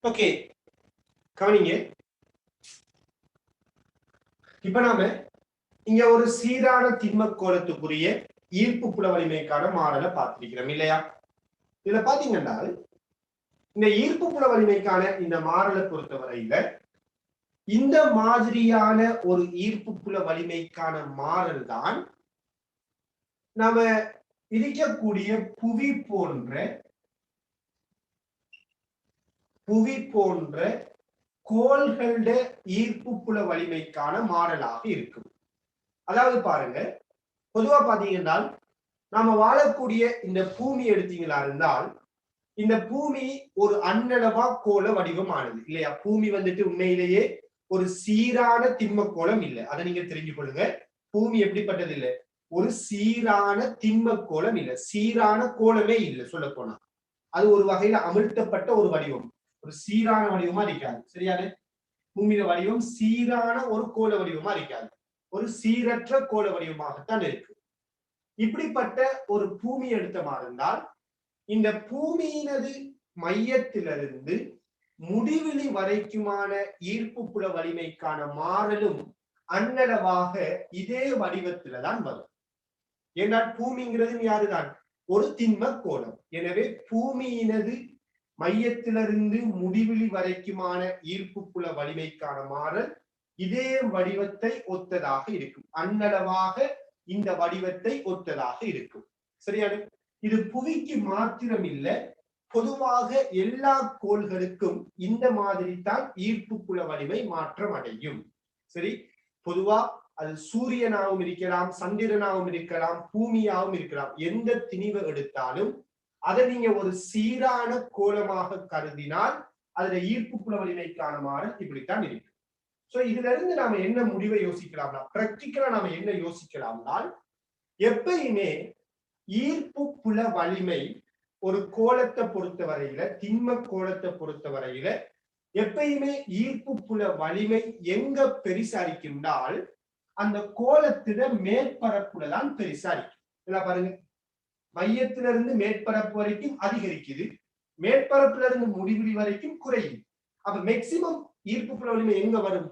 Speaker 1: ஓகே, கவனிங்க. இப்ப நாம இங்க ஒரு சீரான திண்ம கோளத்துக்குரிய ஈர்ப்பு புல வலிமைக்கான மாடலை பார்த்திருக்கிறோம் இல்லையா? இதுல பாத்தீங்கன்னா இந்த ஈர்ப்பு புல வலிமைக்கான இந்த மாடலை பொறுத்தவரையில இந்த மாதிரியான ஒரு ஈர்ப்பு புல வலிமைக்கான மாடல் தான் நாம இருக்கக்கூடிய புவி போன்ற கோள்களோட ஈர்ப்பு புல வலிமைக்கான மாடலாக இருக்கும். அதாவது பாருங்க, பொதுவா பாத்தீங்கன்னா நாம வாழக்கூடிய இந்த பூமி எடுத்தீங்களா இருந்தால் இந்த பூமி ஒரு அன்னளவா கோள வடிவமானது இல்லையா? பூமி வந்துட்டு உண்மையிலேயே ஒரு சீரான திண்ம கோளம் இல்லை. அதை நீங்க தெரிஞ்சு கொள்ளுங்க. பூமி எப்படிப்பட்டது இல்லை? ஒரு சீரான திண்ம கோளம் இல்லை, சீரான கோளமே இல்லை. சொல்ல போனா அது ஒரு வகையில அமிழ்த்தப்பட்ட ஒரு வடிவம், ஒரு சீரான வடிவமா இருக்காது. சரியான பூமியில வடிவம் சீரான ஒரு கோள வடிவமா இருக்காது, ஒரு சீரற்ற கோள வடிவமாகத்தான் இருக்கு. இப்படிப்பட்ட ஒரு பூமி எடுத்தமா இருந்தால் இந்த பூமியினது மையத்திலிருந்து முடிவிலி வரைக்குமான ஈர்ப்பு புல வலிமைக்கான மாறலும் அன்னளவாக இதே வடிவத்துல தான் வரும். ஏன்னா பூமிங்கிறது யாருதான்? ஒரு திண்ம கோளம். எனவே பூமியினது மையத்திலிருந்து முடிவிலி வரைக்குமான ஈர்ப்பு புல வலிமைக்கான மாறல் இதே வடிவத்தை ஒத்ததாக இருக்கும். அன்னளவாக இந்த வடிவத்தை ஒத்ததாக இருக்கும். சரியான? இது புவிக்கு மாத்திரம் இல்ல, பொதுவாக எல்லா கோள்களுக்கும் இந்த மாதிரி தான் ஈர்ப்பு புல வலிமை மாற்றம் அடையும். சரி, பொதுவா அது சூரியனாகவும் இருக்கலாம், சந்திரனாகவும் இருக்கலாம், பூமியாகவும் இருக்கலாம். எந்த திணிவை எடுத்தாலும் அதை நீங்க ஒரு சீரான கோலமாக கருதினால் அதுல ஈர்ப்பு புல வலிமைக்கான மாறல் இப்படித்தான் இருக்கு. சோ இதுல இருந்து நாம என்ன முடிவை யோசிக்கலாம்னா, பிராக்டிக்கலா நாம என்ன யோசிக்கலாம்னால், எப்பயுமே ஈர்ப்பு புல வலிமை ஒரு கோலத்தை பொறுத்த வரையில, திண்ம கோலத்தை பொறுத்த வரையில எப்பயுமே ஈர்ப்பு புல வலிமை எங்க பெரிசாரிக்கும்னால் அந்த கோலத்திட மேற்பரப்புல தான் பெரிசாரிக்கும். பாருங்க, மையத்திலிருந்து மேற்பரப்பு வரைக்கும் அதிகரிக்குது, மேற்பரப்புல இருந்து முடிவிலி வரைக்கும் குறையுது. அப்ப மேக்சிமம் ஈர்ப்பு புல வலிமை எங்க வரும்?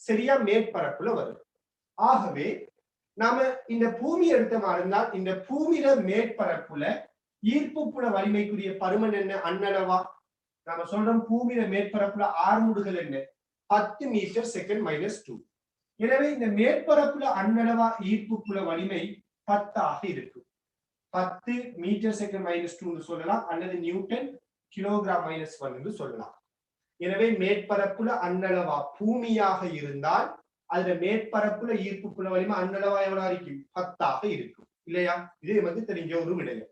Speaker 1: சரியா மேற்பரப்புல வரும். ஆகவே நாம இந்த பூமி எடுத்தமா இருந்தால் இந்த பூமியில மேற்பரப்புல ஈர்ப்பு புல வலிமைக்குரிய பருமன் என்ன? அன்னளவா நாம சொல்றோம். பூமியில மேற்பரப்புல ஆர்முடுகள் என்ன? 10 மீட்டர் செகண்ட் -2. எனவே இந்த மேற்பரப்புல அன்னளவா ஈர்ப்பு புல வலிமை 10 இருக்கும். 10 மீட்டர் செகண்ட் -2 சொல்லலாம், அல்லது நியூட்டன் கிலோகிராம் -1 என்று சொல்லலாம். எனவே மேற்பரப்புல அன்னளவா பூமியாக இருந்தால் அதுல மேற்பரப்புல ஈர்ப்பு புல வலிமை அன்னளவா எவ்வளவு இருக்கும்? 10 இருக்கும். இல்லையா? இது நமக்கு தெரிஞ்ச ஒரு விடயம்.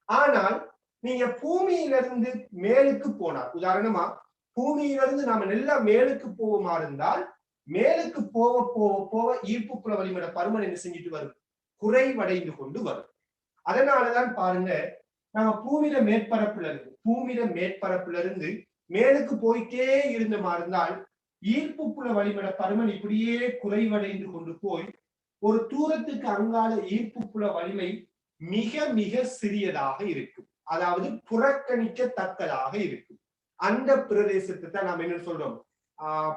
Speaker 1: ஆனால் நீங்க பூமியிலிருந்து மேலுக்கு போனார், உதாரணமா பூமியிலிருந்து நாம நல்லா மேலுக்கு போவோமா இருந்தால், மேலுக்கு போக போக போக ஈர்ப்பு புல வலிமையோட பருமன் என்ன செஞ்சுட்டு வரும்? குறைவடைந்து கொண்டு வரும். அதனாலதான் பாருங்க, நம்ம பூமியில மேற்பரப்புல இருந்து மேலுக்கு போயிட்டே இருந்தமா இருந்தால் ஈர்ப்பு புல வலிமையோட பருமன் இப்படியே குறைவடைந்து கொண்டு போய் ஒரு தூரத்துக்கு அங்கால ஈர்ப்பு புல வலிமை மிக மிக சிறியதாக இருக்கும். அதாவது புறக்கணிக்கத்தக்கதாக இருக்கும். அந்த பிரதேசத்தை தான் நாம் என்ன சொல்றோம்?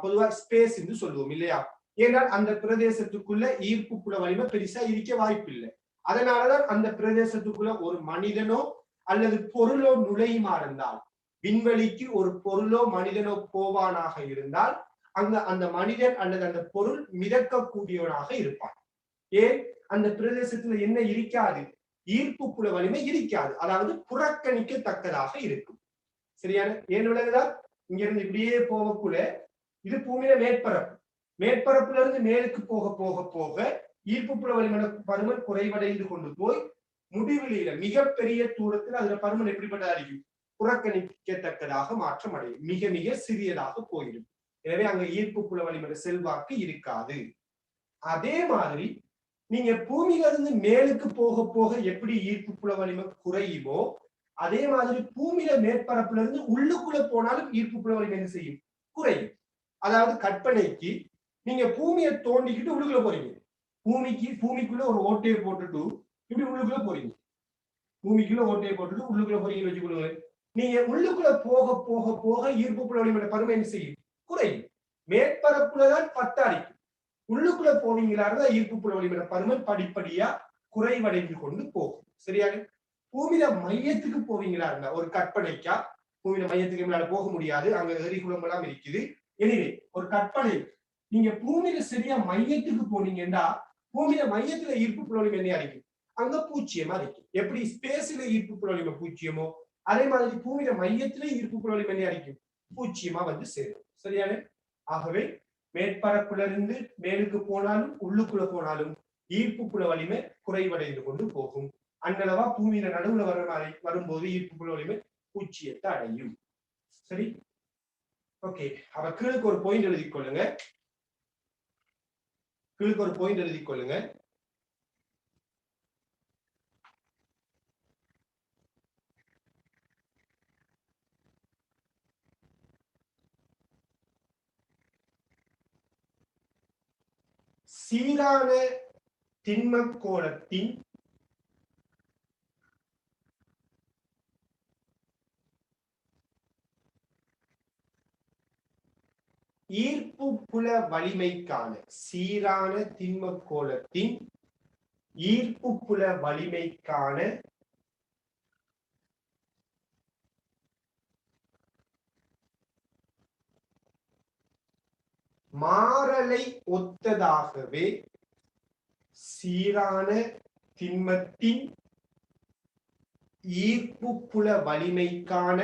Speaker 1: பொதுவா ஸ்பேஸ் என்று சொல்லுவோம் இல்லையா? ஏனால் அந்த பிரதேசத்துக்குள்ள ஈர்ப்பு புல வலிமை பெருசா இருக்க வாய்ப்பு இல்லை. அதனாலதான் அந்த பிரதேசத்துக்குள்ள ஒரு மனிதனோ அல்லது பொருளோ நுழையுமா இருந்தால், விண்வெளிக்கு ஒரு பொருளோ மனிதனோ போவானாக இருந்தால் அங்க அந்த மனிதன் அல்லது அந்த பொருள் மிதக்கக்கூடியவனாக இருப்பான். ஏன்? அந்த பிரதேசத்துல என்ன இருக்காது? ஈர்ப்பு புல வலிமை இருக்காது. அதாவது புறக்கணிக்கத்தக்கதாக இருக்கும். சரியான? ஏன் விளங்குதா? இங்க இருந்து இப்படியே போகக்குள்ள இது பூமியில மேற்பரப்புல இருந்து மேலுக்கு போக போக போக ஈர்ப்பு புல வலிமையோட பருமன் குறைவடைந்து கொண்டு போய் முடிவிலியில மிகப்பெரிய தூரத்தில் அதுல பருமன் எப்படிப்பட்டதா இருக்கும்? புறக்கணிக்கத்தக்கதாக மாற்றம் அடையும். மிக மிக சிறியதாக போயிடும். எனவே அங்க ஈர்ப்பு புல வலிமையோட செல்வாக்கு இருக்காது. அதே மாதிரி நீங்க பூமியில இருந்து மேலுக்கு போக போக எப்படி ஈர்ப்பு புல வலிமை குறையுமோ, அதே மாதிரி பூமியில மேற்பரப்புல இருந்து உள்ளுக்குள்ள போனாலும் ஈர்ப்பு புல வலிமை என்ன செய்யும்? குறையும். அதாவது கற்பனைக்கு நீங்க பூமியை தோண்டிக்கிட்டு உள்ளுக்குள்ள போறீங்க. பூமிக்குள்ள ஒரு ஓட்டையை போட்டுட்டு இப்படி உள்ளுக்குள்ள போறீங்க. பூமிக்குள்ள ஓட்டையை போட்டுட்டு உள்ளுக்குள்ள போறீங்கன்னு வச்சுக்கொள்ளுங்க. நீங்க உள்ளுக்குள்ள போக போக போக ஈர்ப்பு புல வலிமையோட பருமன் என்ன செய்யும்? குறையும். மேற்பரப்புலதான் 10 அடிக்கும். உள்ளுக்குள்ள போனீங்களா இருந்தா ஈர்ப்பு புல வலிமையோட பருமன் படிப்படியா குறைவடைந்து கொண்டு போகும். சரியா? பூமியில மையத்துக்கு போவீங்களா இருந்தா, ஒரு கற்பனைக்கா பூமியில மையத்துக்கு மேல போக முடியாது, அங்க எரிகுளம் எல்லாம் இருக்குது. எனவே ஒரு கற்பனை, நீங்க பூமியில சரியா மையத்துக்கு போனீங்கன்னா பூமியில மையத்துல ஈர்ப்பு புல வலிமை என்ன இருக்கும்? அங்க பூச்சியமா இருக்கும். எப்படி ஸ்பேஸ்ல ஈர்ப்பு புல வலிமை பூச்சியமோ அதே மாதிரி பூமியில மையத்துல ஈர்ப்பு புல வலிமை என்ன இருக்கும்? பூச்சியமா வந்து சேரும். சரியான? ஆகவே மேற்பரப்புல இருந்து மேலுக்கு போனாலும் உள்ளுக்குள்ள போனாலும் ஈர்ப்பு புல வலிமை குறைவடைந்து கொண்டு போகும். அன்னளவா பூமியில நடுவுல வரும்போது ஈர்ப்பு புல வலிமை பூச்சியத்தை அடையும். சரி, ஓகே. அப்ப கீழுக்கு ஒரு பாயிண்ட் எழுதி கொள்ளுங்க. சீரான திண்ம கோளத்தின் ஈர்ப்பு புல வலிமைக்கான சீரான திண்ம கோளத்தின் ஈர்ப்பு புல வலிமைக்கான மாறலை ஒத்ததாகவே சீரான திண்மத்தின் ஈர்ப்பு புல வலிமைக்கான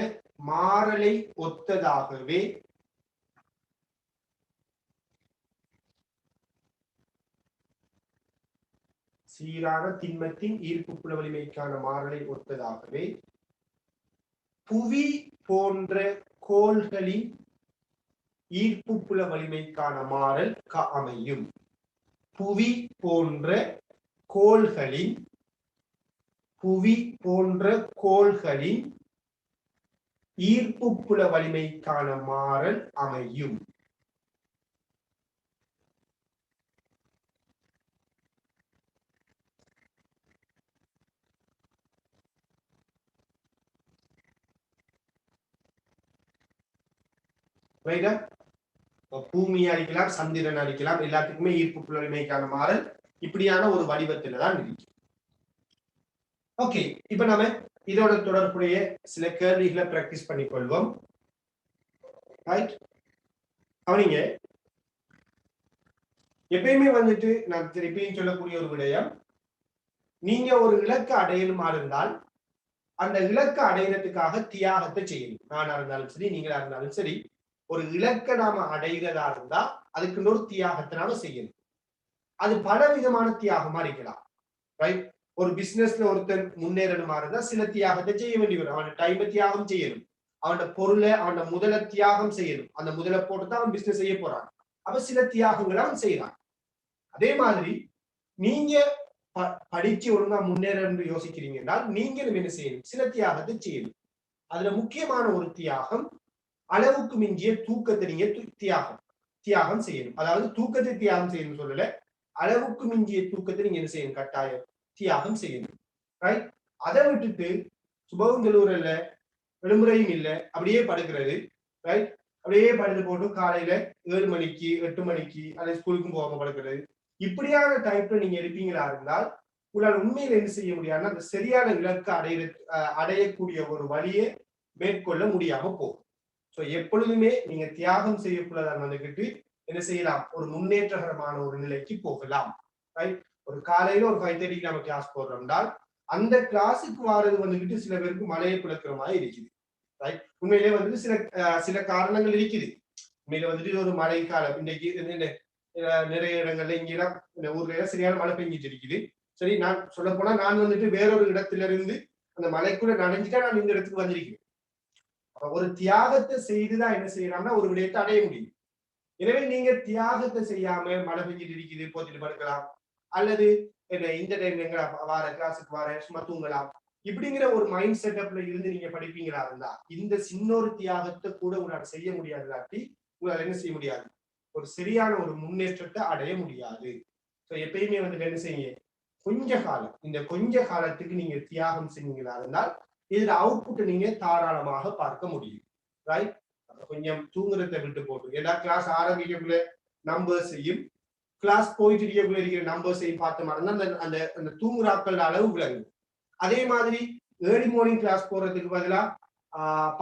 Speaker 1: மாறலை ஒத்ததாகவே சீரான திண்மத்தின் ஈர்ப்பு புல வலிமைக்கான மாறலை ஒத்ததாகவே புவி போன்ற கோள்களின் ஈர்ப்பு புல வலிமைக்கான மாறல் அமையும். புவி போன்ற கோள்களின் ஈர்ப்பு புல வலிமைக்கான மாறல் அமையும். பூமி அடிக்கலாம், சந்திரன் அடிக்கலாம், எல்லாத்துக்குமே ஈர்ப்பு புல வலிமைக்கான மாறல் இப்படியான ஒரு வடிவத்துல தான் இருக்கு. ஓகே, இப்ப நாம இதோட தொடர்புடைய சில கேள்விகளை பிராக்டிஸ் பண்ணிக்கொள்வோம். ரைட், அவனிங்க எப்பயுமே வந்துட்டு நான் திருப்பியும் சொல்லக்கூடிய ஒரு விடயம், நீங்க ஒரு இலக்கு அடையணுமா இருந்தால் அந்த இலக்கு அடையிறதுக்காக தியாகத்தை செய்யணும். நானா இருந்தாலும் சரி, நீங்களா இருந்தாலும் சரி, ஒரு இலக்கை நாம அடைகிறதா இருந்தா அதுக்கு இன்னொரு தியாகத்தை நாம செய்யணும். அது பல விதமான தியாகமா இருக்கலாம். ரைட், ஒரு பிசினஸ்ல ஒருத்தர் முன்னேறணுமா இருந்தா சில தியாகத்தை செய்ய வேண்டி வரும். அவன் டைமை தியாகம் செய்யணும், அவனோட பொருளை அவனோட முதல தியாகம் செய்யணும். அந்த முதல போட்டுதான் அவன் பிசினஸ் செய்ய போறான். அப்ப சில தியாகங்களை அவன் செய்யறான். அதே மாதிரி நீங்க படிச்சு ஒழுங்கா முன்னேற யோசிக்கிறீங்க என்றால் நீங்களும் என்ன செய்யணும், சில தியாகத்தை செய்யணும். அதுல முக்கியமான ஒரு தியாகம் அளவுக்கு மிஞ்சிய தூக்கத்தை நீங்க தியாகம் செய்யணும். அதாவது தூக்கத்தை தியாகம் செய்யணும் சொல்லல, அளவுக்கு மிஞ்சிய தூக்கத்தை நீங்க என்ன செய்யணும், கட்டாயம் தியாகம் செய்யணும். ரைட், அதை விட்டுட்டு சுபகுந்தலூர்ல விடுமுறையும் இல்லை, அப்படியே படுக்கிறது. ரைட், அப்படியே படுத்து போட்டு காலையில 7 மணிக்கு 8 மணிக்கு அல்லது ஸ்கூலுக்கும் போகாம படுக்கிறது, இப்படியான டைப்ல நீங்க இருப்பீங்களா இருந்தால் உங்களால் உண்மையில என்ன செய்ய முடியாதுன்னா அந்த சரியான இலக்கு அடையக்கூடிய ஒரு வழியை மேற்கொள்ள முடியாம போகும். ஸோ எப்பொழுதுமே நீங்க தியாகம் செய்யக்குள்ளதான் வந்துகிட்டு என்ன செய்யலாம், ஒரு முன்னேற்றகரமான ஒரு நிலைக்கு போகலாம். ரைட், ஒரு காலையில ஒரு 5:30 நம்ம கிளாஸ் போடுறோம்னால் அந்த கிளாஸுக்கு வாரது வந்துகிட்டு சில பேருக்கு மலையை பிளக்கிற மாதிரி இருக்குது. ரைட், உண்மையிலே வந்துட்டு சில காரணங்கள் இருக்குது. உண்மையில வந்துட்டு ஒரு மழை காலம் இன்னைக்கு நிறைய இடங்கள்ல இங்கெல்லாம் இந்த ஊர்ல சரியான மழை பெஞ்சிட்டு இருக்குது. சரி, நான் சொல்ல போனா நான் வந்துட்டு வேறொரு இடத்துல இருந்து அந்த மலைக்குள்ள நனைஞ்சுட்டா நான் இந்த இடத்துக்கு வந்திருக்கிறேன். ஒரு தியாகத்தை செய்துதான் என்ன செய்யலாம்னா ஒரு விடயத்தை அடைய முடியும். எனவே நீங்க தியாகத்தை செய்யாம மழை பெஞ்சிட்டு இருக்குது போத்திட்டு படுக்கலாம், அல்லது இந்த டைம் எங்க வார கிளாஸுக்கு வார சும்மா தூங்கலாம், இப்படிங்கிற ஒரு மைண்ட் செட்டப்ல இருந்து நீங்க படிப்பீங்களா இருந்தா இந்த சின்னொரு தியாகத்தை கூட உங்களால் செய்ய முடியாதுலாட்டி உங்களால் என்ன செய்ய முடியாது, ஒரு சரியான ஒரு முன்னேற்றத்தை அடைய முடியாது. ஸோ எப்பயுமே வந்துட்டு என்ன செய்யுங்க, இந்த கொஞ்ச காலத்துக்கு நீங்க தியாகம் செஞ்சீங்களா இருந்தால் இதுல அவுட்புட் நீங்க தாராளமாக பார்க்க முடியும். ரைட், கொஞ்சம் தூங்குறதை விட்டு போட்டு ஏன்னா கிளாஸ் ஆரம்பிக்கக்குள்ள நம்பர்ஸையும் கிளாஸ் போயிட்டு இருக்கிற நம்பர்ஸையும் பார்த்த மாதிரி அந்த அந்த தூங்குறாக்கள் அளவு விளங்கும். அதே மாதிரி ஏர்லி மார்னிங் கிளாஸ் போறதுக்கு பதிலா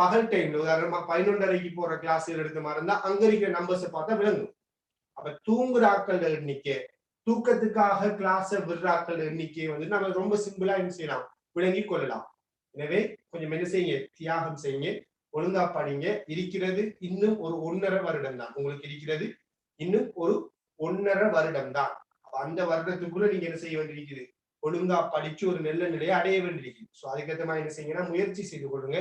Speaker 1: பகல் டைம்ல உதாரணமா 11:30 போற கிளாஸ் எடுத்த மாதிரி இருந்தா அங்க இருக்கிற நம்பர்ஸை பார்த்தா விளங்கும். அப்ப தூங்குறாக்கள் எண்ணிக்கை, தூக்கத்துக்காக கிளாஸை விடுறாக்கள் எண்ணிக்கை வந்து நம்ம ரொம்ப சிம்பிளா என்ன செய்யலாம், விளங்கி கொள்ளலாம். எனவே கொஞ்சம் என்ன செய்யுங்க, தியாகம் செய்யுங்க, ஒழுங்கா படிங்க. இருக்கிறது இன்னும் ஒரு 1.5 வருடம் தான் உங்களுக்கு இருக்கிறது, இன்னும் ஒரு 1.5 வருடம் தான். அந்த வருடத்துக்குள்ள நீங்க என்ன செய்ய வேண்டியிருக்குது, ஒழுங்கா படிச்சு ஒரு நல்ல நிலையை அடைய வேண்டியிருக்குது. ஸோ அதுக்கேற்ற மாதிரி என்ன செய்யுங்கன்னா முயற்சி செய்து கொள்ளுங்க.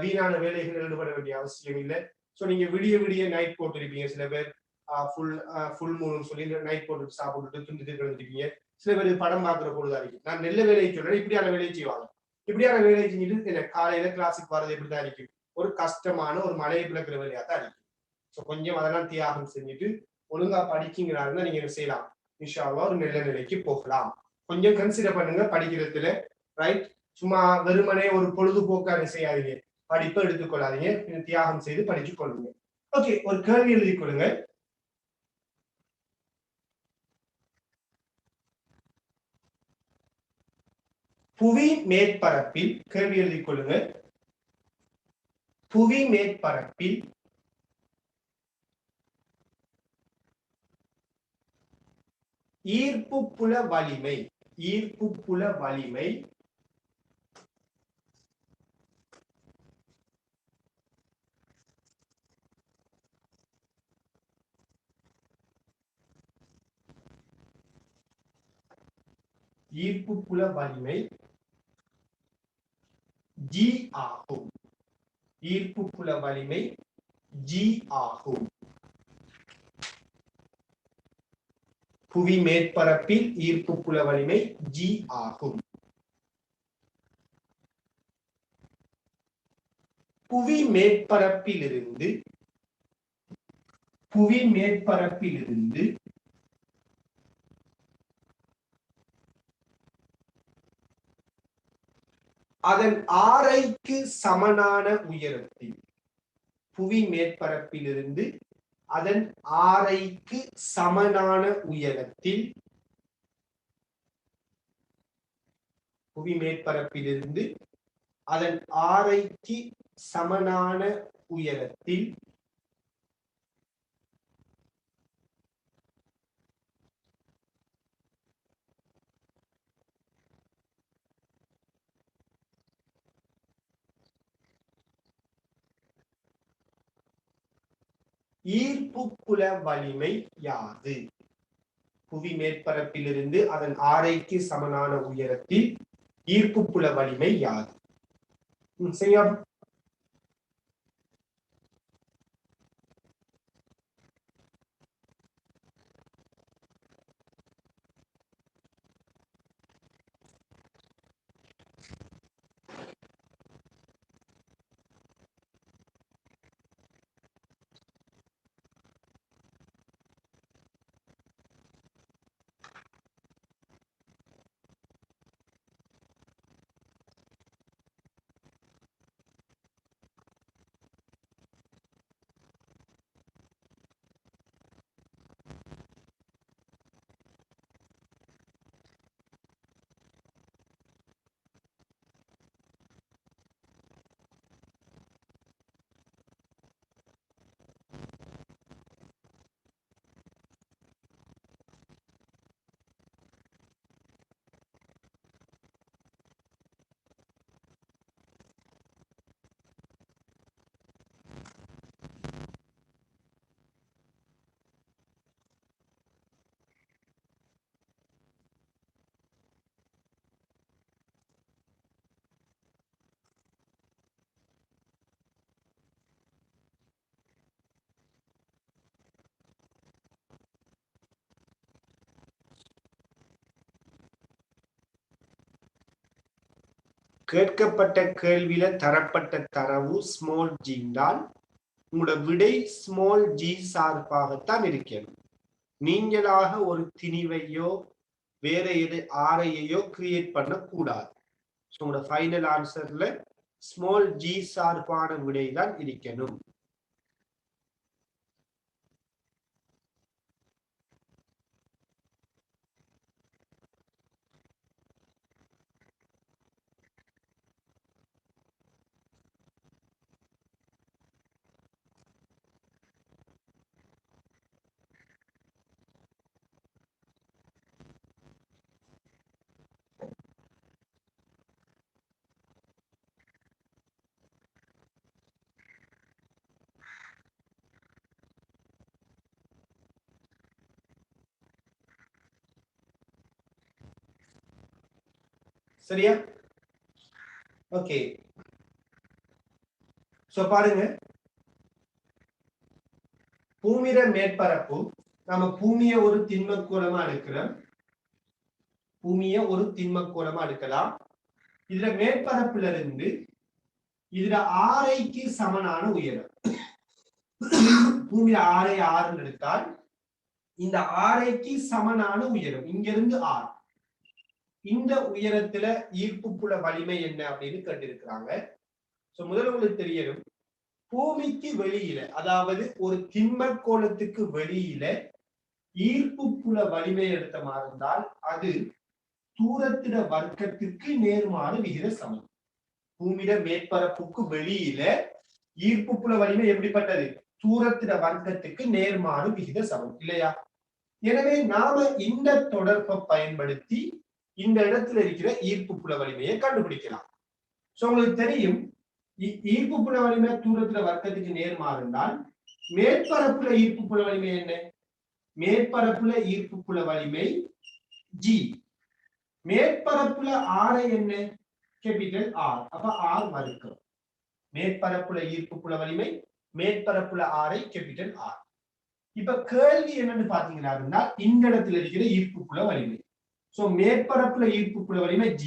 Speaker 1: வீணான வேலைகள் ஈடுபட வேண்டிய அவசியம் இல்லை. ஸோ நீங்க விடிய நைட் போட்டிருப்பீங்க, சில பேர் ஃபுல் மூணுன்னு சொல்லி நைட் போட்டு சாப்பிட்டுட்டு துண்டிட்டு கிடந்துருப்பீங்க. சில பேர் படம் பார்க்குற பொழுதா இருக்கு. நான் நல்ல வேலையை சொல்றேன், இப்படியான வேலையை செய்வாங்க. இப்படியான வேலையை செஞ்சுட்டு காலையில கிளாஸுக்கு வர்றது எப்படிதான் இருக்கும், ஒரு கஷ்டமான ஒரு மலையை பிளக்கிற வேலையா தான் இருக்கும். ஸோ கொஞ்சம் அதெல்லாம் தியாகம் செஞ்சுட்டு ஒழுங்கா படிக்கிறீங்களா நீங்க என்ன செய்யலாம், இன்ஷா அல்லாஹ் ஒரு நல்ல நிலைக்கு போகலாம். கொஞ்சம் கன்சிடர் பண்ணுங்க படிக்கிறதுல. ரைட், சும்மா வெறுமனே ஒரு பொழுதுபோக்காக செய்யாதீங்க, படிப்பை எடுத்துக்கொள்ளாதீங்க, தியாகம் செய்து படிச்சு கொள்ளுங்க. ஓகே, ஒரு கேள்வி எழுதி கொடுங்க. புவி மேற்பரப்பில், கேள்வி எழுதிக் கொள்ளுங்க. புவி மேற்பரப்பில் ஈர்ப்பு புல வலிமை, ஈர்ப்பு புல வலிமை ஈர்ப்பு புல வலிமை G ஆகும். ஈர்ப்பு புல வலிமை G ஆகும். புவி மேற்பரப்பில் ஈர்ப்பு புல வலிமை G ஆகும். புவி மேற்பரப்பிலிருந்து அதன் ஆரைக்கு சமனான உயரத்தில், புவி மேற்பரப்பிலிருந்து அதன் ஆரைக்கு சமனான உயரத்தில், புவி மேற்பரப்பிலிருந்து அதன் ஆரைக்கு சமனான உயரத்தில் ஈர்ப்பு புல வலிமை யாது? புவி மேற்பரப்பிலிருந்து அதன் ஆரைக்கு சமனான உயரத்தில் ஈர்ப்பு புல வலிமை யாது? சரியா? கேட்கப்பட்ட கேள்வியில தரப்பட்ட தரவு ஸ்மால் g என்றால் உங்களோட விடை ஸ்மால் g சார்பாகத்தான் இருக்கணும். நீங்களாக ஒரு திணிவையோ வேற எது ஆரையோ கிரியேட் பண்ண கூடாது. உங்களோட ஃபைனல் ஆன்சர்ல ஸ்மால் g சார்பான விடைதான் இருக்கணும். சரியா? ஓகே, சோ பாருங்க, பூமியில மேற்பரப்பு, நாம பூமியை ஒரு திண்மக்கோளமா எடுக்கிறோம். பூமியை ஒரு திண்மக்கோளமா எடுக்கலாம். இதுல மேற்பரப்புல இருந்து இதுல ஆரைக்கு சமனான உயரம், பூமியில ஆரை ஆறுன்னு எடுத்தால் இந்த ஆரைக்கு சமனான உயரம் இங்கிருந்து ஆறு, இந்த உயரத்துல ஈர்ப்பு புல வலிமை என்ன அப்படின்னு கேட்டிருக்கிறாங்க. சோ முதல்ல உங்களுக்கு தெரியணும், பூமிக்கு வெளியில, அதாவது ஒரு திண்ம கோளத்துக்கு வெளியில ஈர்ப்பு புல வலிமை எடுத்தமா இருந்தால் அது தூரத்திட வர்க்கத்திற்கு நேர்மாறு விகித சமம். பூமியிட மேற்பரப்புக்கு வெளியில ஈர்ப்பு புல வலிமை எப்படிப்பட்டது? தூரத்திட வர்க்கத்துக்கு நேர்மாறு விகித சமம் இல்லையா? எனவே நாம இந்த தொடர்பை பயன்படுத்தி இந்த இடத்துல இருக்கிற ஈர்ப்பு புல வலிமையை கண்டுபிடிக்கலாம். உங்களுக்கு தெரியும், ஈர்ப்பு புல வலிமை தூரத்திட வர்க்கத்துக்கு நேர்மாறு இருந்தால் மேற்பரப்புல ஈர்ப்பு புல வலிமை என்ன? மேற்பரப்புல ஈர்ப்பு புல வலிமை G. மேற்பரப்புல ஆரை என்ன? Capital R. அப்ப ஆர் வர்க்கம். மேற்பரப்புல ஈர்ப்பு புல வலிமை, மேற்பரப்புல ஆரை கேபிட்டல் ஆர். இப்ப கேள்வி என்னன்னு பாத்தீங்கன்னா இந்த இடத்துல இருக்கிற ஈர்ப்பு புல வலிமை. சோ மேற்பரப்புல ஈர்ப்பு புல வலிமை G.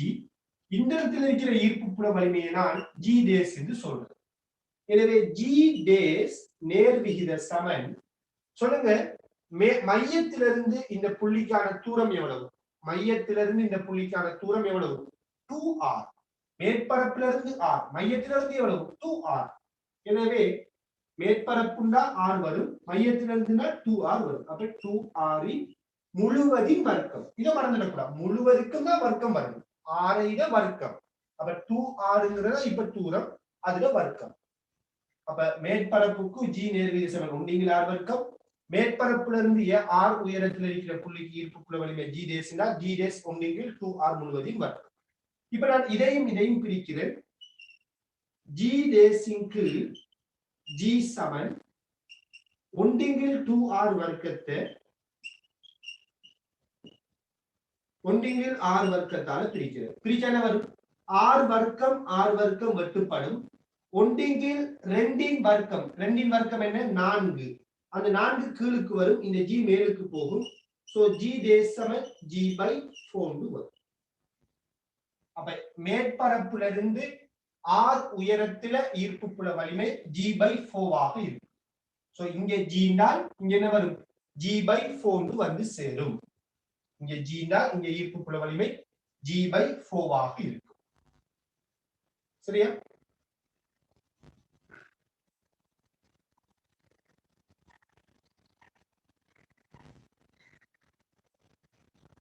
Speaker 1: இந்த இடத்துல இருக்கிற ஈர்ப்பு புல வலிமையை நான் G டேஸ் என்று சொல்றேன். எனவே G டேஸ் நேர்விகித சமன். சொல்லுங்க, மையத்திலிருந்து இந்த புள்ளிக்கான தூரம் எவ்வளவு? மையத்திலிருந்து இந்த புள்ளிக்கான தூரம் எவ்வளவு? 2r. மேற்பரப்பிலிருந்து r, மையத்திலிருந்து எவ்வளவு? 2r. எனவே மேற்பரப்புண்டா r வரும், மையத்திலிருந்துனா 2r வரும். அப்ப 2r இன் முழுவதின் வர்க்கம். இதை மறந்துடக்கூடாது, முழுவதுக்கும் தான் வர்க்கம் வரும். r வர்க்கம். அப்ப 2rங்கிறத இப்ப தூரம், அதுல வர்க்கம். அப்ப மேற்பரப்புக்கு G நேர்விகித சமன் ஒன்றிங்கில் r வர்க்கம். மேற்பரப்புல இருந்து r உயரத்தில் இருக்கிற புள்ளிக்கு ஈர்ப்பு புல வலிமை G டேஸ்னா G டேஸ் ஒன்றிங்கில் 2r முழுவதின் வர்க்கம். இப்ப நான் இதையும் பிரிக்கிறேன். G டேஸின் கீழ் G சமன் ஒன்றிங்கில் 2r வர்க்கத்தை ஒன்றிங்கில் r வர்க்கத்தால பிரிக்கிறேன். பிரிச்சான வரும் r வர்க்கம் வெட்டுப்படும். ஒன்றிங்கில் 2 வர்க்கம், 2 வர்க்கம் என்ன? 4. அந்த 4 கீழுக்கு வரும், இந்த G மேலுக்கு போகும். சோ G டேஸ் சமன் G/4 வரும். அப்ப மேற்பரப்புல இருந்து r உயரத்துல ஈர்ப்பு புல வலிமை G/4 ஆக இருக்கும். சோ இங்க G என்றால் இங்க என்ன வரும்? G/4 வந்து சேரும். இங்க G என்றால் இங்க ஈர்ப்பு புல வலிமை G/4 ஆக இருக்கும். சரியா?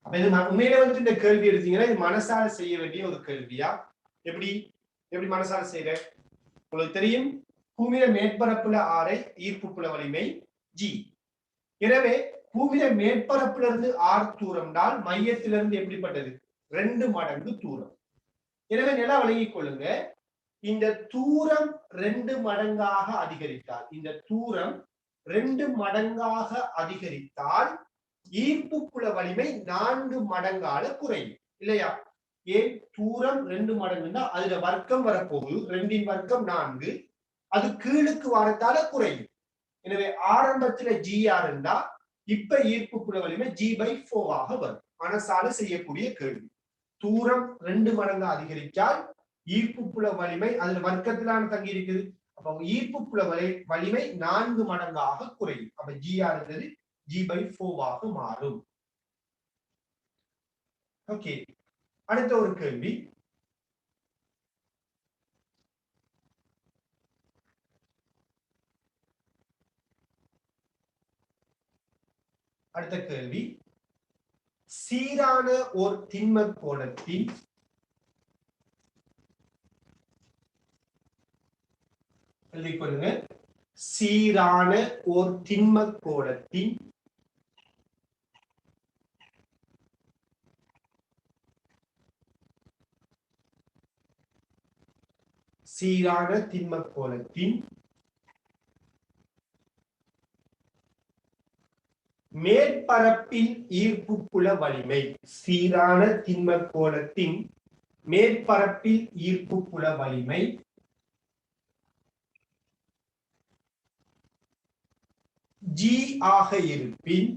Speaker 1: அப்ப இது உண்மையிலே வந்துட்டு இந்த கேள்வி எடுத்தீங்கன்னா இது மனசால செய்ய வேண்டிய ஒரு கேள்வியா? எப்படி எப்படி மனசால செய்யற? உங்களுக்கு தெரியும், பூமியில மேற்பரப்புல ஆரை ஈர்ப்பு புல வலிமை G. எனவே பூமியில மேற்பரப்புல இருந்து r தூரம்னால் மையத்திலிருந்து எப்படிப்பட்டது? 2 மடங்கு தூரம். எனவே நல்லா விளங்கிக் கொள்ளுங்க, இந்த தூரம் 2 மடங்காக அதிகரித்தால், இந்த தூரம் 2 மடங்காக அதிகரித்தால் ஈர்ப்பு புல வலிமை 4 மடங்கால குறையும் இல்லையா? ஏன்? தூரம் 2 மடங்குன்னா அதுல வர்க்கம் வரப்போகுது, 2 வர்க்கம் 4, அது கீழுக்கு வரத்தால குறையும். எனவே ஆரம்பத்துல GR இருந்தா இப்ப ஈர்ப்பு புல வலிமை G/4 ஆக வரும். மனசால செய்யக்கூடிய கேள்வி. தூரம் 2 மடங்கு அதிகரித்தால் ஈர்ப்பு புல வலிமை அதுல வர்க்கத்திலான தங்கி இருக்குது. அப்ப ஈர்ப்பு புல வலிமை 4 மடங்காக குறையும். அப்ப GR என்பது G/4 ஆக மாறும். ஓகே, அடுத்த ஒரு கேள்வி. அடுத்த கேள்வி, சீரான ஓர் திண்ம கோளத்தின் எழுதிக் கொள்ளுங்க. சீரான ஓர் திண்ம கோளத்தின் சீரான திண்ம கோளத்தின் மேற்பரப்பில் ஈர்ப்பு புல வலிமை. சீரான திண்ம கோளத்தின் மேற்பரப்பில் ஈர்ப்பு புல வலிமை G ஆக இருப்பின்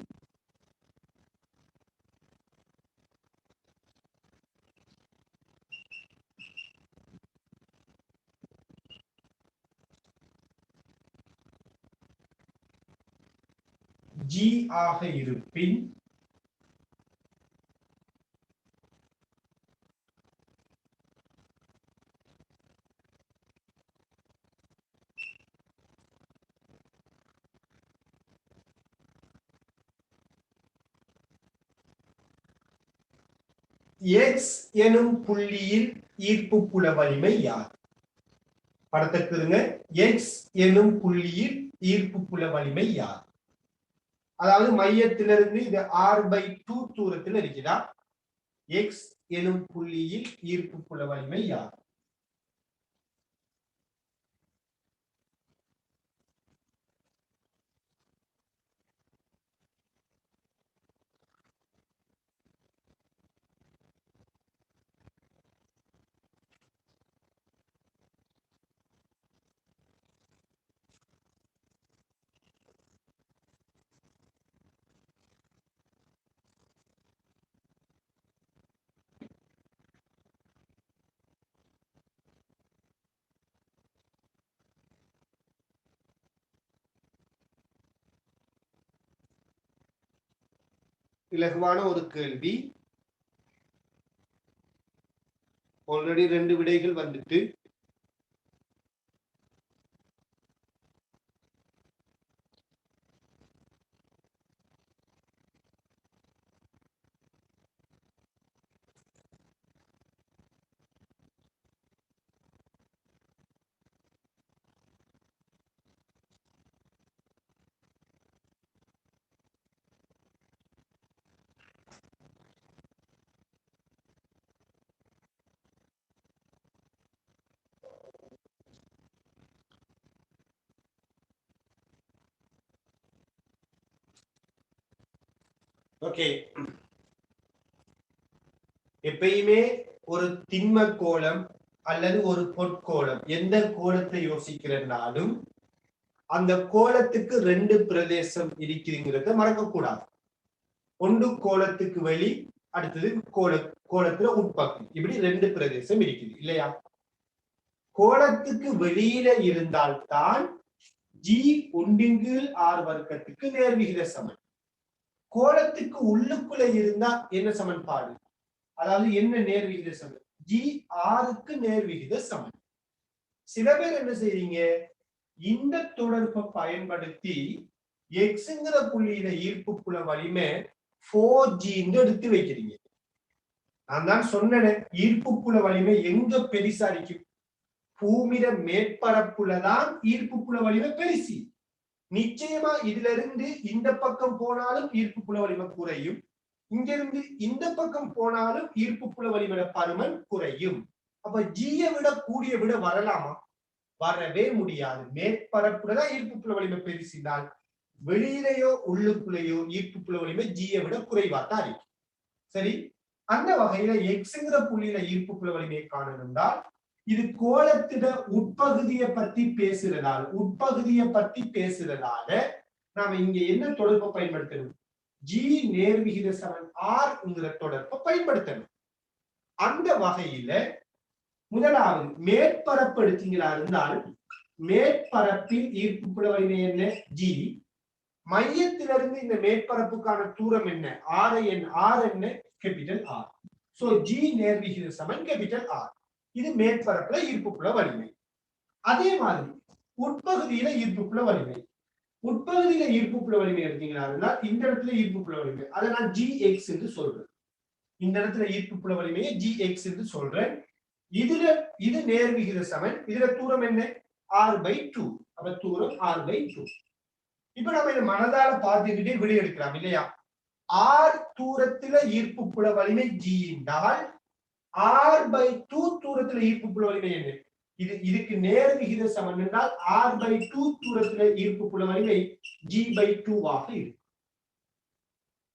Speaker 1: G ஆக இருப்பின் X எனும் புள்ளியில் ஈர்ப்பு புல வலிமை யாது? படத்துக்கு X எனும் புள்ளியில் ஈர்ப்பு புல வலிமை யாது? அதாவது மையத்திலிருந்து இது R/2 தூரத்தில் இருக்கிறதா? X எனும் புள்ளியில் ஈர்ப்பு புல வலிமை யாது? இலகுவான ஒரு கேள்வி. ஆல்ரெடி 2 விடைகள் வந்துட்டு ஓகே. எப்பயுமே ஒரு திண்ம கோளம் அல்லது ஒரு பொற்கோளம் எந்த கோளத்தை யோசிக்கிறனாலும் அந்த கோளத்துக்கு 2 பிரதேசம் இருக்குங்கிறத மறக்க கூடாது. ஒன்று கோளத்துக்கு வெளி, அடுத்தது கோளத்துல உட்பக்கம், இப்படி 2 பிரதேசம் இருக்குது இல்லையா? கோளத்துக்கு வெளியில இருந்தால்தான் G 1/r வர்க்கத்துக்கு நேர்விகித சமன். கோளத்துக்கு உள்ளுக்குள்ள இருந்தா என்ன சமன்பாடு? அதாவது என்ன நேர்விகித சமன்? G R-க்கு நேர்விகித சமன். சில பேர் என்ன செய்றீங்க, இந்த தொடர்பை பயன்படுத்தி எக்ஸ்ங்கிற புள்ளியில ஈர்ப்பு புல வலிமை 4G எடுத்து வைக்கிறீங்க. நான் தான் சொன்னேன், ஈர்ப்பு புல வலிமை எங்க பெரிசா இருக்கும்? பூமியில மேற்பரப்புலதான் ஈர்ப்பு புல வலிமை பெருசி. நிச்சயமா இதுல இருந்து இந்த பக்கம் போனாலும் ஈர்ப்பு புல வலிமை குறையும், இங்கிருந்து இந்த பக்கம் போனாலும் ஈர்ப்பு புல வலிமை பருமன் குறையும். அப்ப ஜியை விட கூடிய விட வரலாமா? வரவே முடியாது. மேற்பரப்புலதான் ஈர்ப்பு புல வலிமை பெருசினால் வெளியிலேயோ உள்ளுக்குள்ளேயோ ஈர்ப்பு புல வலிமை ஜியை விட குறைவாத்தான் இருக்கு. சரி, அந்த வகையில எக்ஸ்ங்கிற புள்ளியில ஈர்ப்பு புல வலிமையை காணணும்னால் இது கோளத்திட உட்பகுதியை பத்தி பேசுறதால நாம இங்க என்ன தொடர்பை பயன்படுத்தணும்? G நேர்விகித சமன் R தொடர்பை பயன்படுத்தணும். அந்த வகையில முதலாவது மேற்பரப்பு எடுத்தீங்களா இருந்தால் மேற்பரப்பில் ஈர்ப்பு புல வலிமை என்ன? G. மையத்திலிருந்து இந்த மேற்பரப்புக்கான தூரம் என்ன? R என்ன? Capital R. சோ G நேர்விகித சமன் கேபிட்டல் R. இது மேற்பரப்புல ஈர்ப்பு புல வலிமை. அதே மாதிரி உட்பகுதியில ஈர்ப்பு புல வலிமை. உட்பகுதியில ஈர்ப்பு புல வலிமை எடுத்தீங்கன்னா இந்த இடத்துல ஈர்ப்பு புல வலிமை அதை நான் Gx என்று சொல்றேன். இந்த இடத்துல ஈர்ப்பு புல வலிமையை Gx என்று சொல்றேன். இது நேர்விகித சமன். இதுல தூரம் என்ன? R/2. அப்ப தூரம் R/2. இப்ப நம்ம இதை மனதால பார்த்துக்கிட்டே விடை எடுக்கலாம் இல்லையா? R தூரத்துல ஈர்ப்பு புல வலிமை G என்றால் R/2 தூரத்துல ஈர்ப்பு புல வலிமை என்ன? இதுக்கு நேர் விகித சமன் என்றால் R/2 தூரத்துல ஈர்ப்பு புல வலிமை G/2 ஆக இருக்கும்.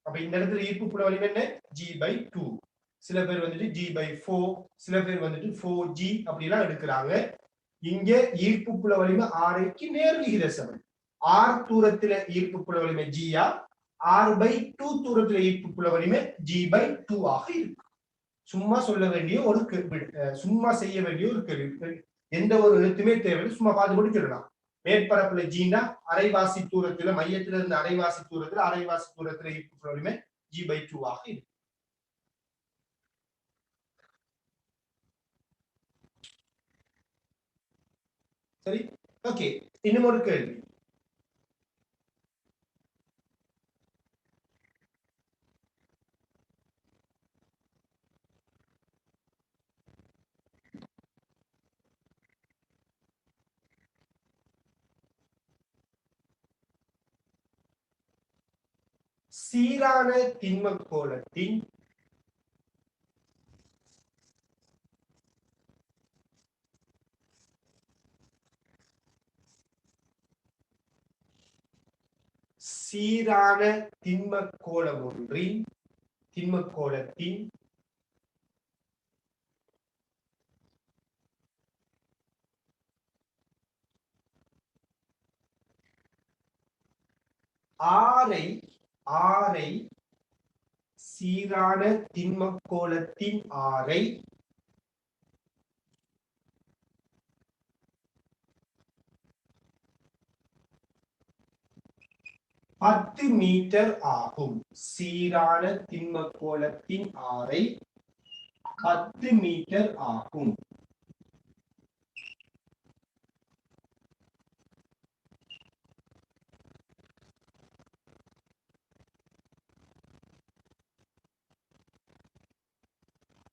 Speaker 1: அப்ப இந்த இடத்துல ஈர்ப்பு புல வலிமை என்ன? G/2. சில பேர் வந்துட்டு G/4, சில பேர் வந்துட்டு 4G அப்படி எல்லாம் எடுக்கிறாங்க. இங்க ஈர்ப்பு புல வலிமை R-க்கு நேர் விகித சமன். R தூரத்துல ஈர்ப்பு புல வலிமை G-ஆ, R/2 தூரத்துல ஈர்ப்பு புல வலிமை G/2 ஆக இருக்கும். சும்மா சொல்ல வேண்டிய ஒரு சும்மா செய்ய வேண்டிய ஒரு கேள்வி. எந்த ஒரு எழுத்துமே தேவையில்லை, சும்மா பார்த்து முடிச்சிடலாம். மேற்பரப்புல ஜீனா அரைவாசி தூரத்துல, மையத்துல இருந்து அரைவாசி தூரத்துல ஈர்ப்பு புல வலிமை G/2 ஆக இருக்கும். சரி, ஓகே. இன்னும் ஒரு கேள்வி. சீரான திண்ம கோளத்தின் சீரான திண்ம கோளம் ஒன்றின் திண்ம கோளத்தின் ஆரை ஆரை சீரான திண்ம கோளத்தின் ஆரை 10 மீட்டர் ஆகும். சீரான திண்ம கோளத்தின் ஆரை 10 மீட்டர் ஆகும்.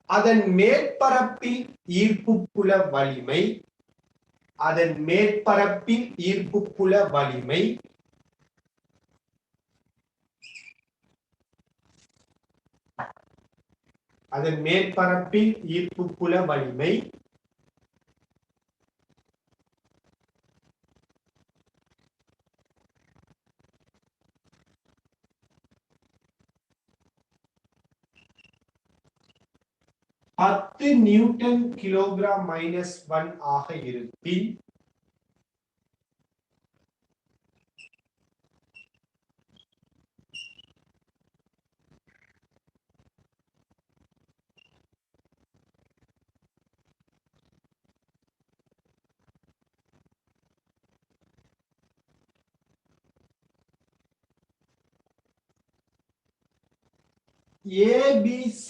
Speaker 1: அதன் மேற்பரப்பில் ஈர்ப்பு புல வலிமை அதன் மேற்பரப்பில் ஈர்ப்பு புல வலிமை அதன் மேற்பரப்பில் ஈர்ப்பு புல வலிமை நியூட்டன் கிலோகிராம் -1 ஆக இருப்பின் ABC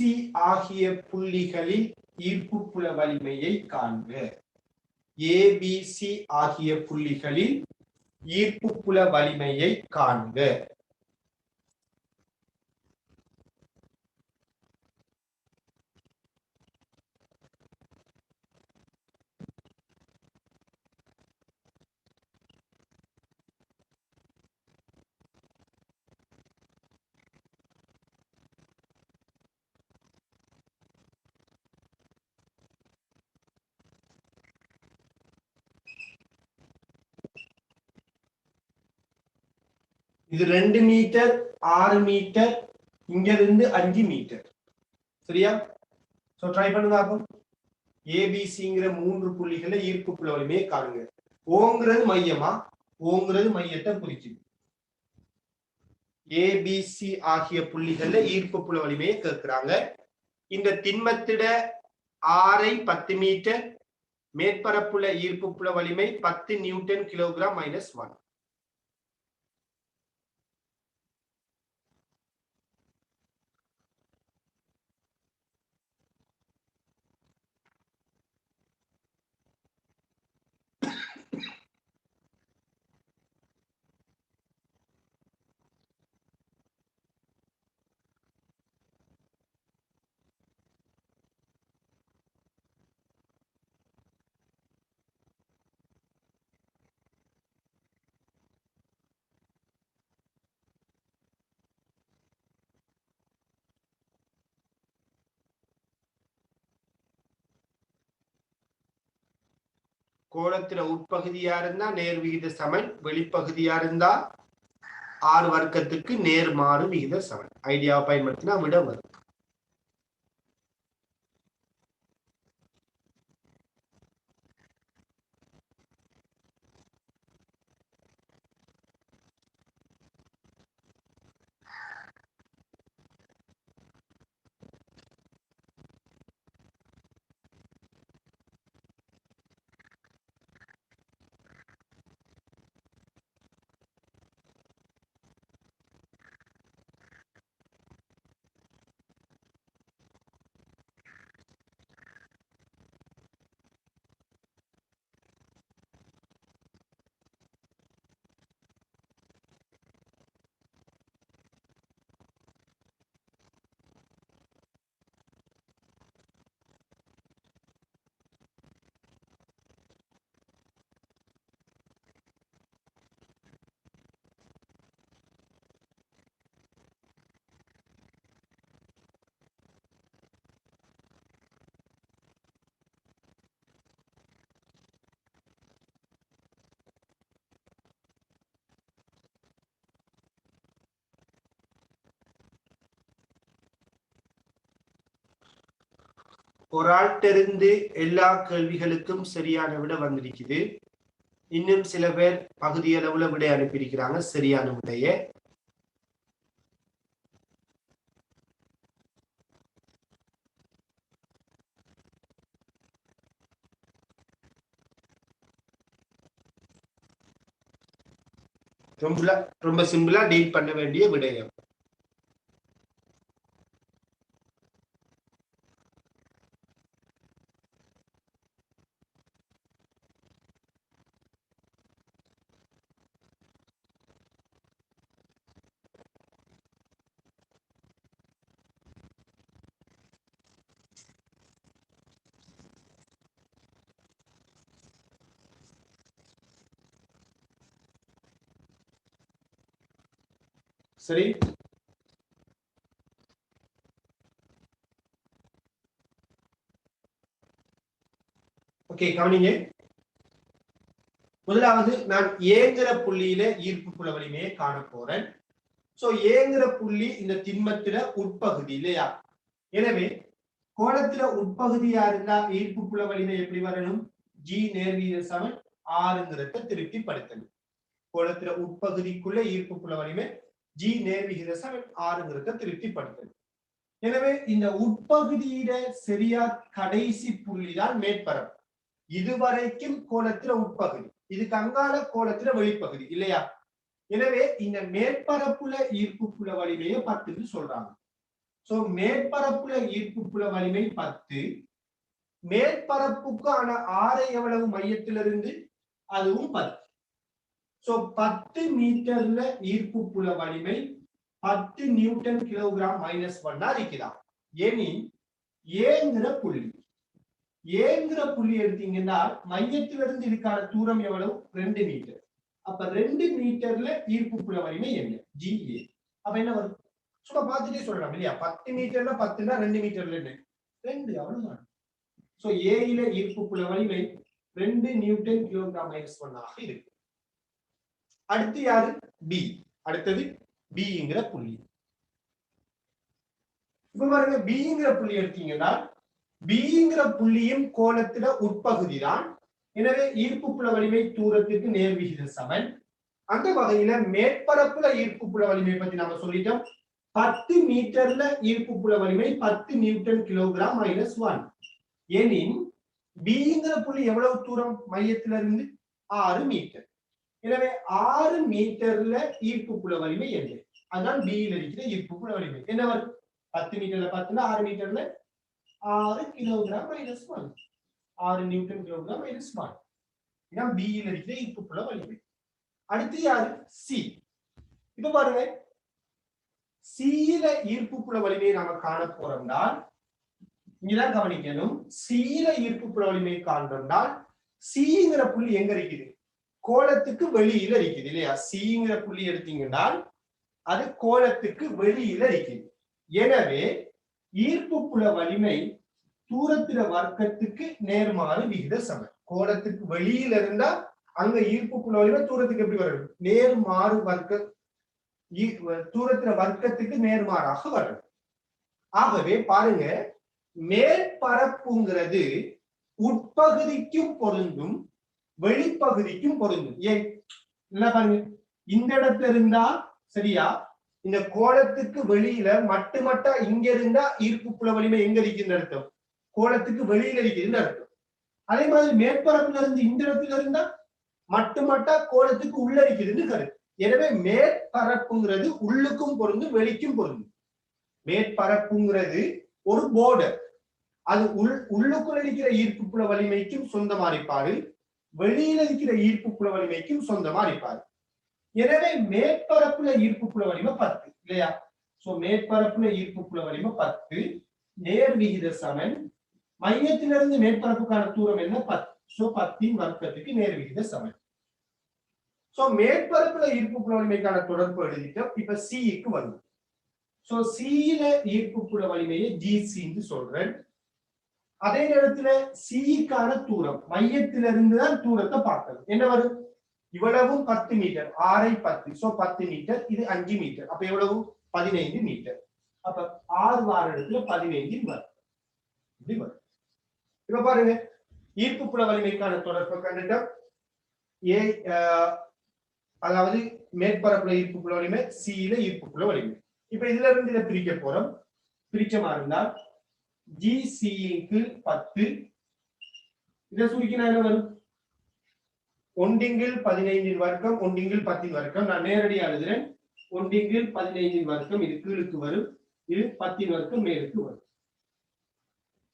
Speaker 1: ஆகிய புள்ளிகளில் ஈர்ப்பு புல வலிமையை காண்க. ABC ஆகிய புள்ளிகளில் ஈர்ப்பு புல வலிமையை காண்க. இது 2 மீட்டர் 6 மீட்டர் இங்க இருந்து 5 மீட்டர். சரியா? சோ ட்ரை பண்ணுங்க அப்போ. ஏபிசிங்கிற 3 புள்ளிகளை ஈர்ப்பு புல வலிமையை காணுங்க. ஓங்கிறது மையமா, ஓங்கிறது மையத்தை குறிக்குது. ஏபிசி ஆகிய புள்ளிகள்ல ஈர்ப்பு புல வலிமையை கேட்கிறாங்க. இந்த திண்மத்திட ஆரை 10 மீட்டர், மேற்பரப்புல ஈர்ப்பு புல வலிமை 10 நியூட்டன் கிலோகிராம் -1. கோளத்தில உட்பகுதியா இருந்தா நேர் விகித சமன், வெளிப்பகுதியா இருந்தா ஆர் வர்க்கத்துக்கு நேர்மாறு விகித சமன். ஐடியாவை பயன்படுத்தினா விட வரும். ஒரு ஆள்கிட்ட எல்லா கேள்விகளுக்கும் சரியான விட வந்திருக்குது. இன்னும் சில பேர் பகுதியளவுல விடை அனுப்பியிருக்கிறாங்க சரியான விடைய. ரொம்ப சிம்பிளா டீல் பண்ண வேண்டிய விடயம். சரி, ஓகே, கவனிங்க. முதலாவது நான் ஏங்கிற புள்ளியில ஈர்ப்பு புல வலிமையை காண போறேன். சோ ஏங்கிற புள்ளி இந்த திண்மத்தில உட்பகுதி இல்லையா? எனவே கோணத்தில உட்பகுதியா இருந்தா ஈர்ப்பு புல வலிமை எப்படி வரணும்? G நேர்வீத சமன் Rங்கிறத திருப்திப்படுத்தணும். கோணத்தில உட்பகுதிக்குள்ள ஈர்ப்பு புல வலிமை G நேர்விகித சமன் Rங்கிறத திருப்திப்படுத்தணும். எனவே இந்த உட்பகுதியில சரியா கடைசி புள்ளிதான் மேற்பரப்பு. இதுவரைக்கும் கோணத்தில உட்பகுதி, இதுக்கு அங்கால கோணத்தில வெளிப்பகுதி இல்லையா? எனவே இந்த மேற்பரப்புல ஈர்ப்பு புல வலிமையை 10 சொல்றாங்க. சோ மேற்பரப்புல ஈர்ப்பு புல வலிமை 10. மேற்பரப்புக்கான ஆரை எவ்வளவு மையத்திலிருந்து? அதுவும் 10. சோ 10 மீட்டர்ல ஈர்ப்பு புல வலிமை 10 நியூட்டன் கிலோகிராம் -1 இருக்கிறார். எனில் ஏங்கிற புள்ளி எடுத்தீங்கன்னா மையத்திலிருந்து இதுக்கான தூரம் எவ்வளவு? 2 மீட்டர். அப்ப 2 மீட்டர்ல ஈர்ப்பு புல வலிமை என்ன? GA. அப்ப என்ன வரும்? சும்மா பார்த்துட்டே சொல்லலாம் இல்லையா? 10 மீட்டர்ல 10னா 2 மீட்டர்ல என்ன? 2, அவ்வளவுதான். சோ A இல ஈர்ப்பு புல வலிமை 2 நியூட்டன் கிலோகிராம் -1 ஆக இருக்கு. அடுத்து யாரு? B. அடுத்தது Bங்கிற புள்ளி. இப்ப பாருங்க, Bங்கிற புள்ளி எடுத்தீங்கன்னா Bங்கிற புள்ளியும் கோணத்தில உட்பகுதி தான். எனவே ஈர்ப்பு புல வலிமை தூரத்திற்கு நேர்விகித சமன். அந்த வகையில மேற்பரப்புல ஈர்ப்பு புல வலிமை பத்தி நாம சொல்லிட்டோம். 10 மீட்டர்ல ஈர்ப்பு புல வலிமை 10 நியூட்டன் கிலோகிராம் -1. எனின் Bங்கிற புள்ளி எவ்வளவு தூரம் மையத்திலிருந்து? 6 மீட்டர். எனவே 6 மீட்டர்ல ஈர்ப்பு புல வலிமை என்ன? அதான் B ல இருக்கிற ஈர்ப்பு புல வலிமை என்ன வரும்? 10 மீட்டர்ல 10னா 6 மீட்டர்ல 6 கிலோகிராம் -1, 6 நியூட்டன் கிலோகிராம் -1. இதான் B ல இருக்கிற ஈர்ப்பு புல வலிமை. அடுத்து யாரு? C. இப்ப பாருங்க, C ல ஈர்ப்பு புல வலிமையை நாம காண போறோம்னா இங்கதான் கவனிக்கணும். C ல ஈர்ப்பு புல வலிமையை காண்றோம்னால் Cங்கிற புள்ளி எங்க இருக்குது? கோளத்துக்கு வெளியில இருக்குது இல்லையா? Cங்கிற புள்ளி எடுத்தீங்கன்னா அது கோளத்துக்கு வெளியில இருக்குது. எனவே ஈர்ப்பு புல வலிமை தூரத்தில வர்க்கத்துக்கு நேர்மாறு விகித சமன். கோளத்துக்கு வெளியில இருந்தா அங்க ஈர்ப்பு புல வலிமை தூரத்துக்கு எப்படி வரும்? நேர்மாறு வர்க்க, தூரத்தில வர்க்கத்துக்கு நேர்மாறாக வரும். ஆகவே பாருங்க, மேற்பரப்புங்கிறது உட்பகுதிக்கும் பொருந்தும் வெளிப்பகுதிக்கும் பொருந்தும். ஏன் என்ன பாருங்க, இந்த இடத்துல இருந்தா சரியா இந்த கோளத்துக்கு வெளியில மட்டுமட்டா இங்க இருந்தா ஈர்ப்பு புல வலிமை எங்க இருக்குன்னு அர்த்தம்? கோளத்துக்கு வெளியில இருக்குதுன்னு அர்த்தம். அதே மாதிரி மேற்பரப்புல இருந்து இந்த இடத்துல இருந்தா மட்டுமட்டா கோளத்துக்கு உள்ள இருக்குதுன்னு கருத்து. எனவே மேற்பரப்புங்கிறது உள்ளுக்கும் பொருந்தும் வெளிக்கும் பொருந்தும். மேற்பரப்புங்கிறது ஒரு போர்டர், அது உள்ளுக்குள்ள இருக்கிற ஈர்ப்பு புல வலிமைக்கும் சொந்தமா இருப்பாரு, வெளியில இருக்கிற ஈர்ப்பு புல வலிமைக்கும் சொந்தமா இருப்பாரு. எனவே மேற்பரப்புல ஈர்ப்பு புல வலிமை 10 இல்லையா? சோ மேற்பரப்புல ஈர்ப்பு புல வலிமை 10, நேர்விகித சமன். மையத்திலிருந்து மேற்பரப்புக்கான தூரம் என்ன? 10. சோ 10 வர்க்கத்துக்கு நேர்விகித சமன். சோ மேற்பரப்புல ஈர்ப்பு புல வலிமைக்கான தொடர்பு எழுதிட்டோம். இப்ப C-க்கு வருது. சோ C-ல ஈர்ப்பு புல வலிமையை GC என்று சொல்றேன். அதே நேரத்துல C-க்கான தூரம் மையத்திலிருந்து தான் தூரத்தை பார்க்கணும். என்ன வரும்? இவ்வளவும் 10 மீட்டர், 6 10, சோ 10 மீட்டர், இது 5 மீட்டர். அப்ப எவ்வளவு? 15 மீட்டர். அப்ப 6 வார இடத்துல 15 வரும். இப்படி வரும். இப்ப பாருங்க ஈர்ப்பு புல வலிமைக்கான தொடர்பு கண்டுட்டோம். ஏ அதாவது மேற்பரப்புல ஈர்ப்பு புல வலிமை, சியில ஈர்ப்பு புல வலிமை. இப்ப இதுல இருந்து இதை பிரிக்க போறோம். பிரிச்சமா இருந்தால் GC கீழ் 10 இதை சுருக்கினா என்ன வரும்? 1 15 வர்க்கம் 1 10 வர்க்கம். நான் நேரடியாக எழுதுறேன். 1 15 வர்க்கம் இது கீழுக்கு வரும், இது 10 வர்க்கம் மேலுக்கு வரும்.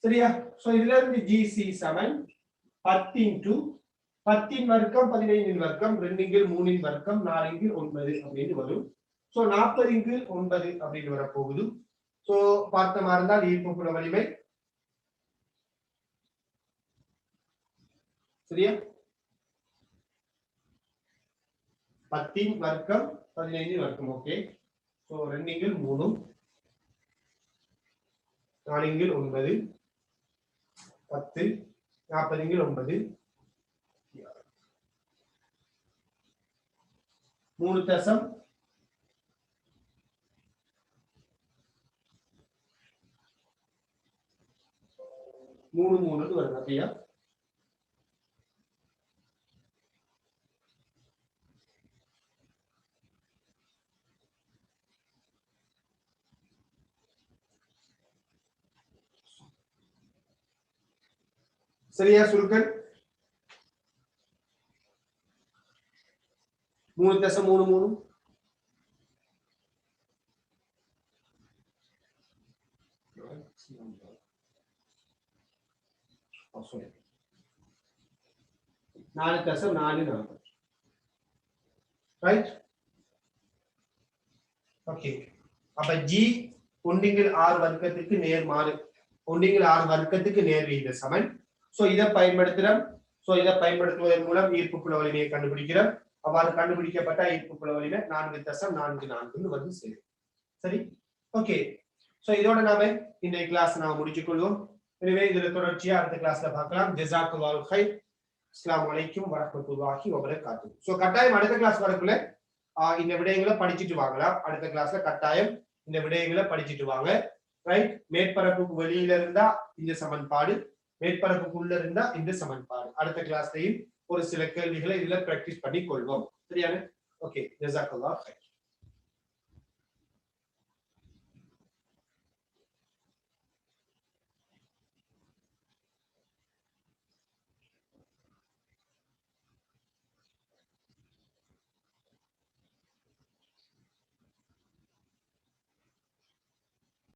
Speaker 1: சரியா? சோ இதுல இருந்து GC சமன் 10 into 10 வர்க்கம் 15 வர்க்கம் 2 3 வர்க்கம் 4 9 அப்படின்னு வரும். சோ 40 9 அப்படின்னு வர போகுது. சோ பார்த்த மாதிரி இருந்தால் ஈர்ப்பு புல வலிமை சரியா 10 வர்க்கம் 15 வர்க்கம். ஓகே. சோ 2 3 4 9 10 40 9 3 தசம் 3 3 வருது அப்படியா? சரியா சுருக்கன் 3 தசம் 3 3 4 தசம் 4 4 ரைட். ஓகே. அப்ப G 1 6 வர்க்கத்துக்கு நேர்மாறு 1 6 வர்க்கத்துக்கு நேர் விகித சமன். சோ இதை பயன்படுத்துறோம். சோ இதை பயன்படுத்துவதன் மூலம் ஈர்ப்பு புல வலிமையை கண்டுபிடிக்கிறோம். அவ்வாறு கண்டுபிடிக்கப்பட்ட ஈர்ப்பு புல வலிமை 4 தசம் 4 4 வந்து சேரும். சரி. ஓகே. சோ இதோட நாம இந்த கிளாஸ் நாம முடிச்சுக் கொள்வோம். எனவே இதுல தொடர்ச்சியா அடுத்த கிளாஸ்ல பார்க்கலாம். ஜஸாக்கல்லாஹு கைர். அஸ்ஸலாமு அலைக்கும் வரஹ்மத்துல்லாஹி வபரகாத்துஹு. சோ கட்டாயம் அடுத்த கிளாஸ் வரக்குள்ள இந்த விடயங்களை படிச்சிட்டு வாங்கலாம். அடுத்த கிளாஸ்ல கட்டாயம் இந்த விடயங்களை படிச்சிட்டு வாங்க. ரைட். மேற்பரப்புக்கு வெளியில இருந்தா இந்த சமன்பாடு, மேற்பரப்புக்குள்ள இருந்தா இந்த சமன்பாடு. அடுத்த கிளாஸ்லயும் ஒரு சில கேள்விகளை இதுல பிராக்டிஸ் பண்ணி கொள்வோம். சரியான? ஓகே. ஜஸாக்கல்லாஹு கைர்.